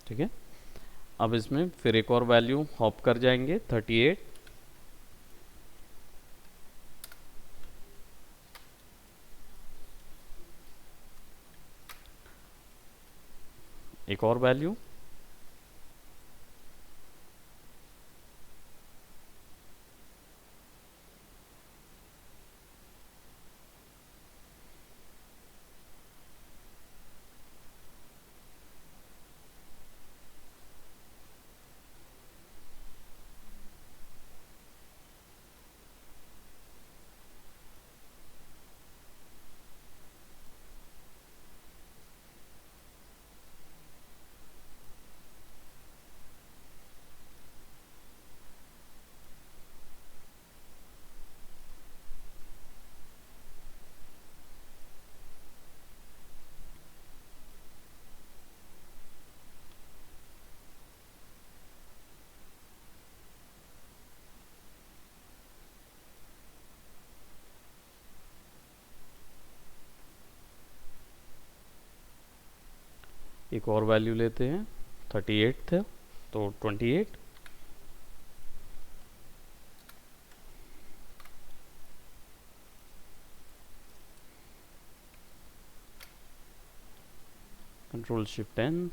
ठीक है, अब इसमें फिर एक और वैल्यू हॉप कर जाएंगे 38, एक और वैल्यू, एक और वैल्यू लेते हैं 38 थे तो 28, control shift N,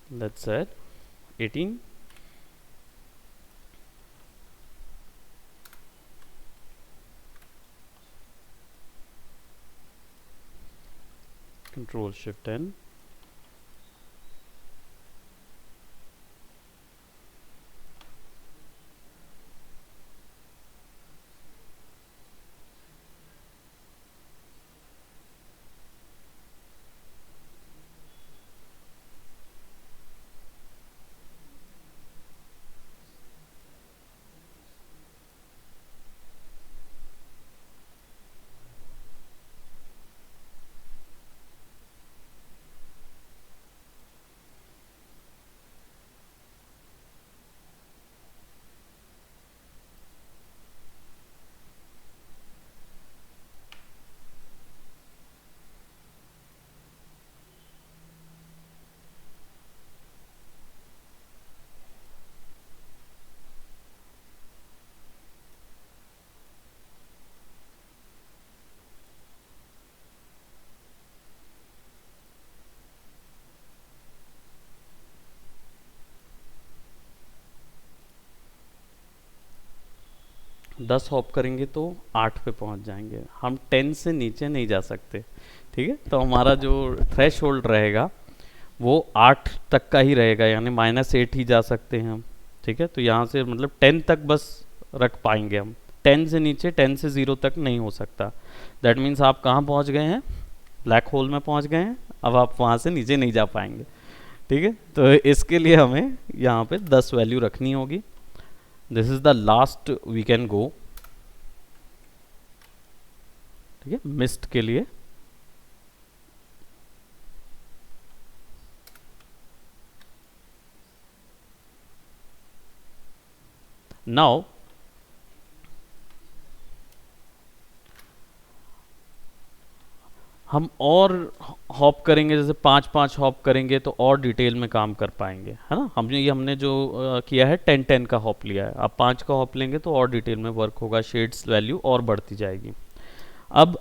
let's say 18, control shift n, दस हॉप करेंगे तो 8 पे पहुंच जाएंगे, हम 10 से नीचे नहीं जा सकते। ठीक है, तो हमारा जो थ्रेश होल्ड रहेगा वो 8 तक का ही रहेगा, यानी -8 ही जा सकते हैं हम। ठीक है, तो यहाँ से मतलब 10 तक बस रख पाएंगे हम, 10 से नीचे, 10 से 0 तक नहीं हो सकता। दैट मीन्स आप कहाँ पहुँच गए हैं, ब्लैक होल में पहुँच गए हैं, अब आप वहाँ से नीचे नहीं जा पाएंगे। ठीक है, तो इसके लिए हमें यहाँ पे 10 वैल्यू रखनी होगी। This is the last we can go. ठीक है, मिस्ट के लिए नाउ हम और हॉप करेंगे, जैसे 5 5 हॉप करेंगे तो और डिटेल में काम कर पाएंगे, है ना। हमने जो किया है 10 10 का हॉप लिया है, अब 5 का हॉप लेंगे तो और डिटेल में वर्क होगा, शेड्स वैल्यू और बढ़ती जाएगी। अब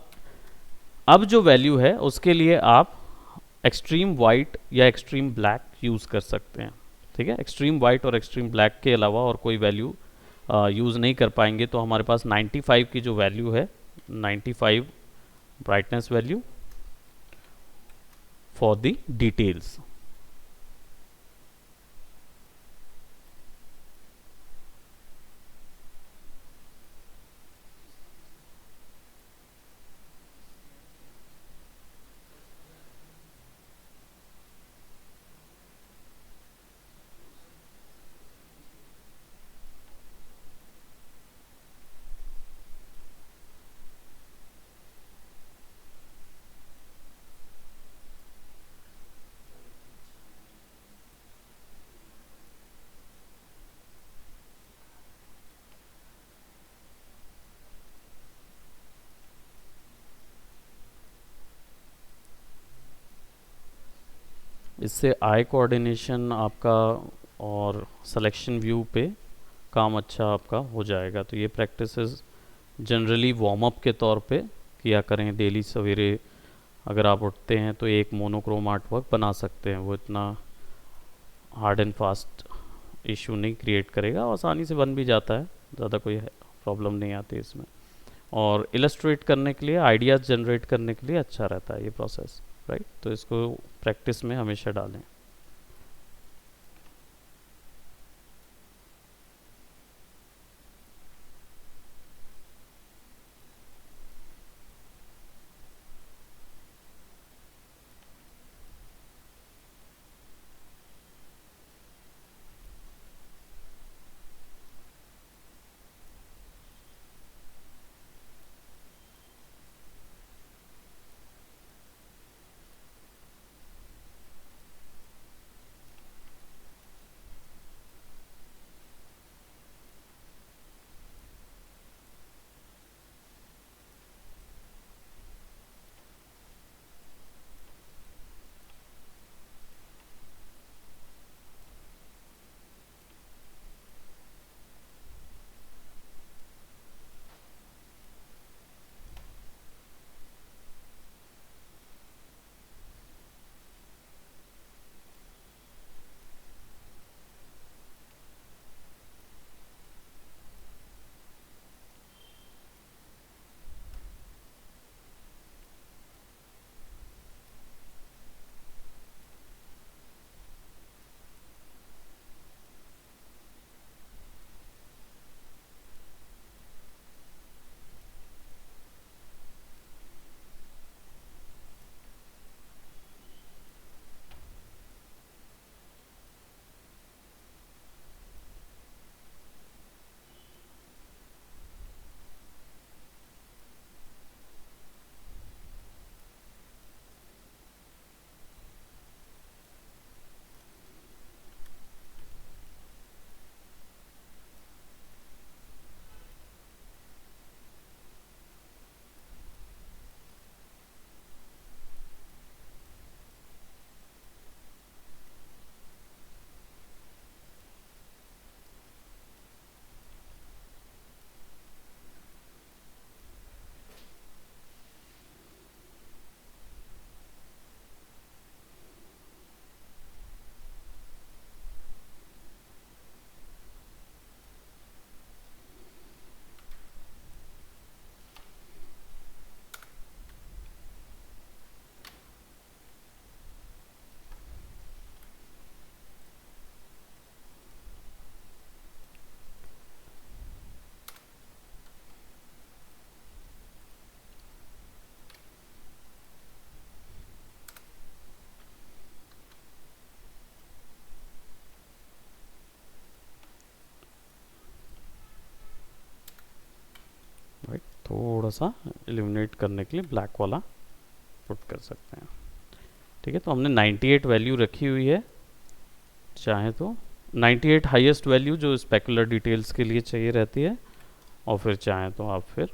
अब जो वैल्यू है उसके लिए आप एक्सट्रीम वाइट या एक्सट्रीम ब्लैक यूज़ कर सकते हैं। ठीक है, एक्सट्रीम वाइट और एक्सट्रीम ब्लैक के अलावा और कोई वैल्यू यूज़ नहीं कर पाएंगे। तो हमारे पास 95 की जो वैल्यू है, 95 brightness value for the details. इससे आई कोऑर्डिनेशन आपका और सिलेक्शन व्यू पे काम अच्छा आपका हो जाएगा। तो ये प्रैक्टिसेस जनरली वार्म अप के तौर पे किया करें डेली। सवेरे अगर आप उठते हैं तो एक मोनोक्रोम आर्ट वर्क बना सकते हैं, वो इतना हार्ड एंड फास्ट इशू नहीं क्रिएट करेगा, आसानी से बन भी जाता है, ज़्यादा कोई प्रॉब्लम नहीं आती इसमें। और इलस्ट्रेट करने के लिए, आइडियाज़ जनरेट करने के लिए अच्छा रहता है ये प्रोसेस, राइट। तो इसको प्रैक्टिस में हमेशा डालें। राइट, थोड़ा सा एलिमिनेट करने के लिए ब्लैक वाला पुट कर सकते हैं। ठीक है, तो हमने 98 वैल्यू रखी हुई है। चाहे तो 98 हाईएस्ट वैल्यू जो स्पेकुलर डिटेल्स के लिए चाहिए रहती है, और फिर चाहे तो आप फिर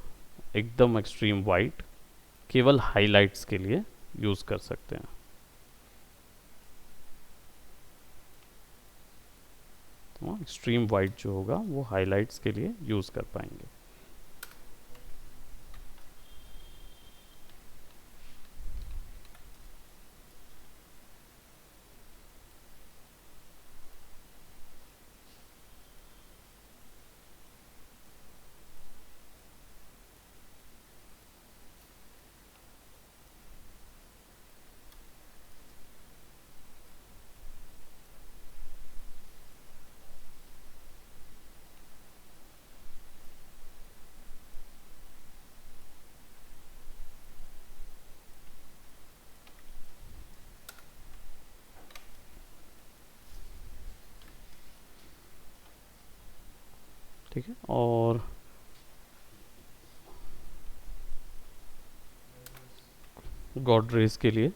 एकदम एक्सट्रीम वाइट केवल हाइलाइट्स के लिए यूज़ कर सकते हैं। तो एक्सट्रीम वाइट जो होगा वो हाइलाइट्स के लिए यूज़ कर पाएंगे। ठीक है, और गॉड रेज के लिए,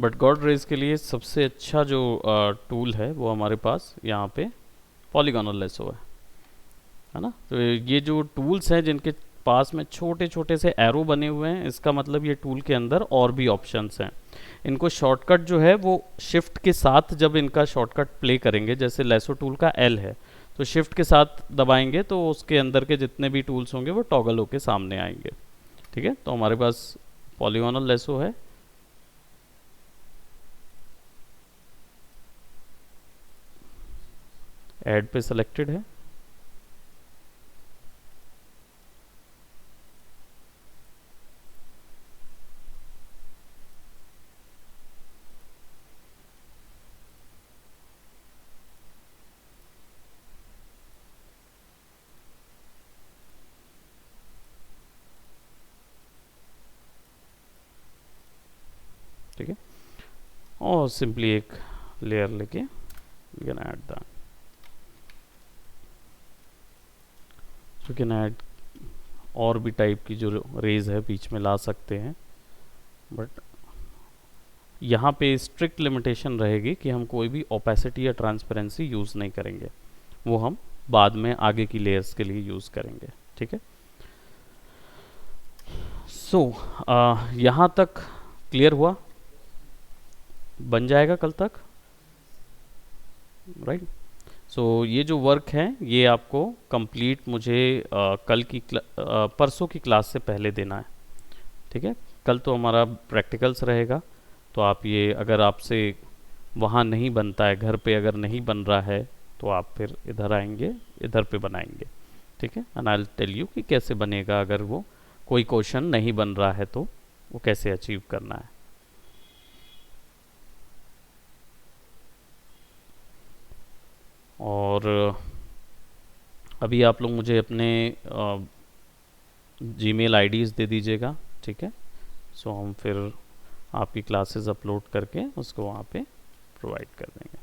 बट गॉड रेज के लिए सबसे अच्छा जो टूल है वो हमारे पास यहाँ पे पॉलीगोनल लेसो है ना। तो ये जो टूल्स हैं जिनके पास में छोटे छोटे से एरो बने हुए हैं, इसका मतलब ये टूल के अंदर और भी ऑप्शंस हैं। इनको शॉर्टकट जो है वो शिफ्ट के साथ जब इनका शॉर्टकट प्ले करेंगे, जैसे लेसो टूल का एल है, तो शिफ्ट के साथ दबाएंगे तो उसके अंदर के जितने भी टूल्स होंगे वो टॉगल होके सामने आएंगे। ठीक है, तो हमारे पास पॉलीगोनल लेसो है, ऐड पे सेलेक्टेड है, ठीक है, और सिंपली एक लेयर लेके you can add that, you can add और भी टाइप की जो रेज है बीच में ला सकते हैं, बट यहाँ पे स्ट्रिक्ट लिमिटेशन रहेगी कि हम कोई भी ओपेसिटी या ट्रांसपेरेंसी यूज़ नहीं करेंगे, वो हम बाद में आगे की लेयर्स के लिए यूज़ करेंगे। ठीक है, सो यहाँ तक क्लियर हुआ, बन जाएगा कल तक, राइट। सो ये जो वर्क है ये आपको कंप्लीट मुझे कल की परसों की क्लास से पहले देना है। ठीक है, कल तो हमारा प्रैक्टिकल्स रहेगा, तो आप ये अगर आपसे वहाँ नहीं बनता है, घर पे अगर नहीं बन रहा है, तो आप फिर इधर आएंगे, इधर पे बनाएंगे। ठीक है, and I will tell you कि कैसे बनेगा, अगर वो कोई क्वेश्चन नहीं बन रहा है तो वो कैसे अचीव करना है। और अभी आप लोग मुझे अपने जीमेल आईडीज़ दे दीजिएगा। ठीक है, सो हम फिर आपकी क्लासेस अपलोड करके उसको वहाँ पे प्रोवाइड कर देंगे।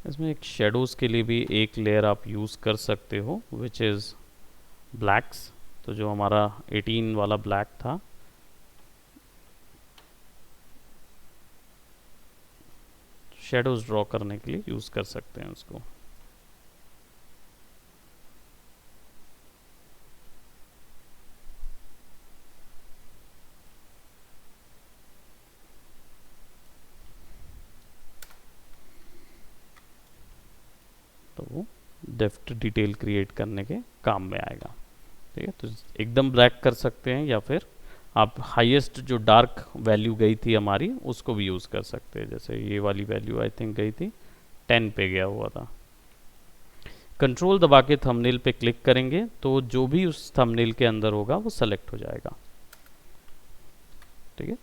इसमें एक शेडोज़ के लिए भी एक लेयर आप यूज़ कर सकते हो, विच इज़ ब्लैक्स। तो जो हमारा 18 वाला ब्लैक था, शेडोज़ ड्रॉ करने के लिए यूज़ कर सकते हैं उसको। तो वो डेप्थ डिटेल क्रिएट करने के काम में आएगा। ठीक है, तो एकदम ब्लैक कर सकते हैं, या फिर आप हाईएस्ट जो डार्क वैल्यू गई थी हमारी उसको भी यूज़ कर सकते हैं। जैसे ये वाली वैल्यू आई थिंक गई थी 10 पे गया हुआ था। कंट्रोल दबा के थंबनेल पे क्लिक करेंगे तो जो भी उस थंबनेल के अंदर होगा वो सेलेक्ट हो जाएगा। ठीक है,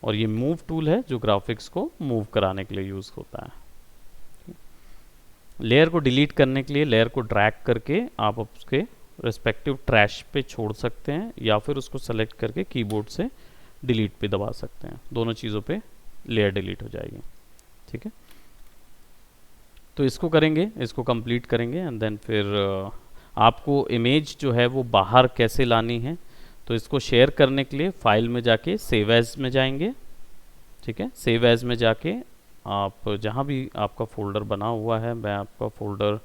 और ये मूव टूल है जो ग्राफिक्स को मूव कराने के लिए यूज़ होता है। लेयर को डिलीट करने के लिए लेयर को ड्रैग करके आप उसके रिस्पेक्टिव ट्रैश पे छोड़ सकते हैं, या फिर उसको सेलेक्ट करके कीबोर्ड से डिलीट पे दबा सकते हैं। दोनों चीज़ों पे लेयर डिलीट हो जाएगी। ठीक है, तो इसको करेंगे, इसको कंप्लीट करेंगे, एंड देन फिर आपको इमेज जो है वो बाहर कैसे लानी है, तो इसको शेयर करने के लिए फाइल में जाके सेव एज में जाएंगे, ठीक है, सेव एज में जाके आप जहाँ भी आपका फोल्डर बना हुआ है, मैं आपका फोल्डर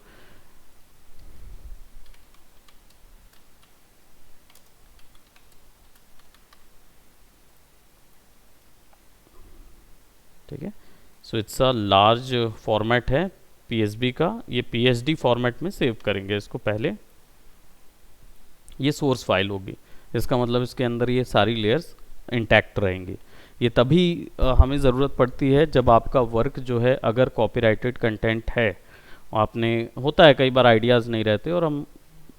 ठीक है, so it's a large format है पीएसबी का, ये पीएसडी फॉर्मेट में सेव करेंगे इसको पहले। ये सोर्स फाइल होगी, इसका मतलब इसके अंदर ये सारी लेयर्स इंटैक्ट रहेंगी। ये तभी हमें ज़रूरत पड़ती है जब आपका वर्क जो है अगर कॉपीराइटेड कंटेंट है, आपने होता है कई बार आइडियाज़ नहीं रहते और हम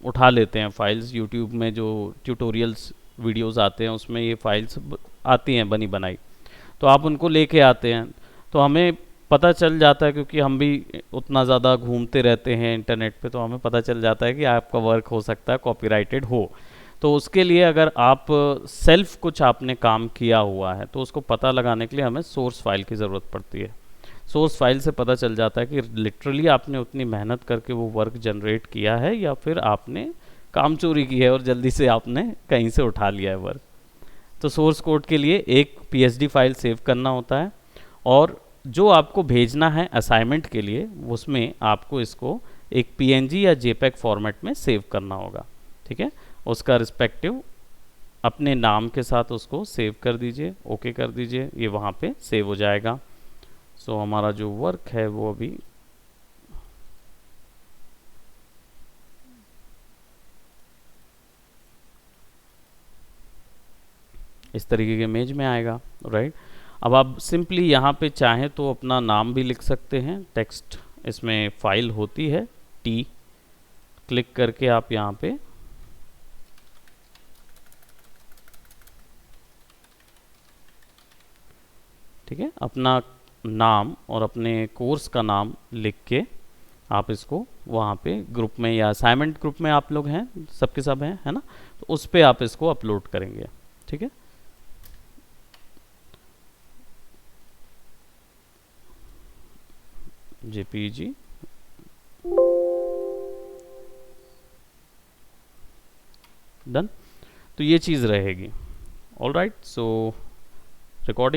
उठा लेते हैं फाइल्स, यूट्यूब में जो ट्यूटोरियल्स वीडियोस आते हैं उसमें ये फाइल्स आती हैं बनी बनाई, तो आप उनको लेके आते हैं, तो हमें पता चल जाता है क्योंकि हम भी उतना ज़्यादा घूमते रहते हैं इंटरनेट पे, तो हमें पता चल जाता है कि आपका वर्क हो सकता है कॉपीराइटेड हो। तो उसके लिए अगर आप सेल्फ कुछ आपने काम किया हुआ है तो उसको पता लगाने के लिए हमें सोर्स फाइल की ज़रूरत पड़ती है। सोर्स फाइल से पता चल जाता है कि लिटरली आपने उतनी मेहनत करके वो वर्क जनरेट किया है या फिर आपने काम चोरी की है और जल्दी से आपने कहीं से उठा लिया है वर्क। तो सोर्स कोड के लिए एक पीएसडी फाइल सेव करना होता है, और जो आपको भेजना है असाइनमेंट के लिए उसमें आपको इसको एक पीएनजी या जेपेग फॉर्मेट में सेव करना होगा। ठीक है, उसका रिस्पेक्टिव अपने नाम के साथ उसको सेव कर दीजिए, ओके कर दीजिए, ये वहाँ पे सेव हो जाएगा। सो हमारा जो वर्क है वो अभी इस तरीके के इमेज में आएगा, राइट। अब आप सिंपली यहाँ पे चाहें तो अपना नाम भी लिख सकते हैं, टेक्स्ट इसमें फाइल होती है, टी क्लिक करके आप यहाँ पे ठीक है अपना नाम और अपने कोर्स का नाम लिख के आप इसको वहाँ पे ग्रुप में या असाइनमेंट ग्रुप में आप लोग हैं, सबके सब हैं, है ना, तो उस पे आप इसको अपलोड करेंगे। ठीक है, जेपीजी डन, तो ये चीज़ रहेगी। ऑल राइट, सो रिकॉर्डिंग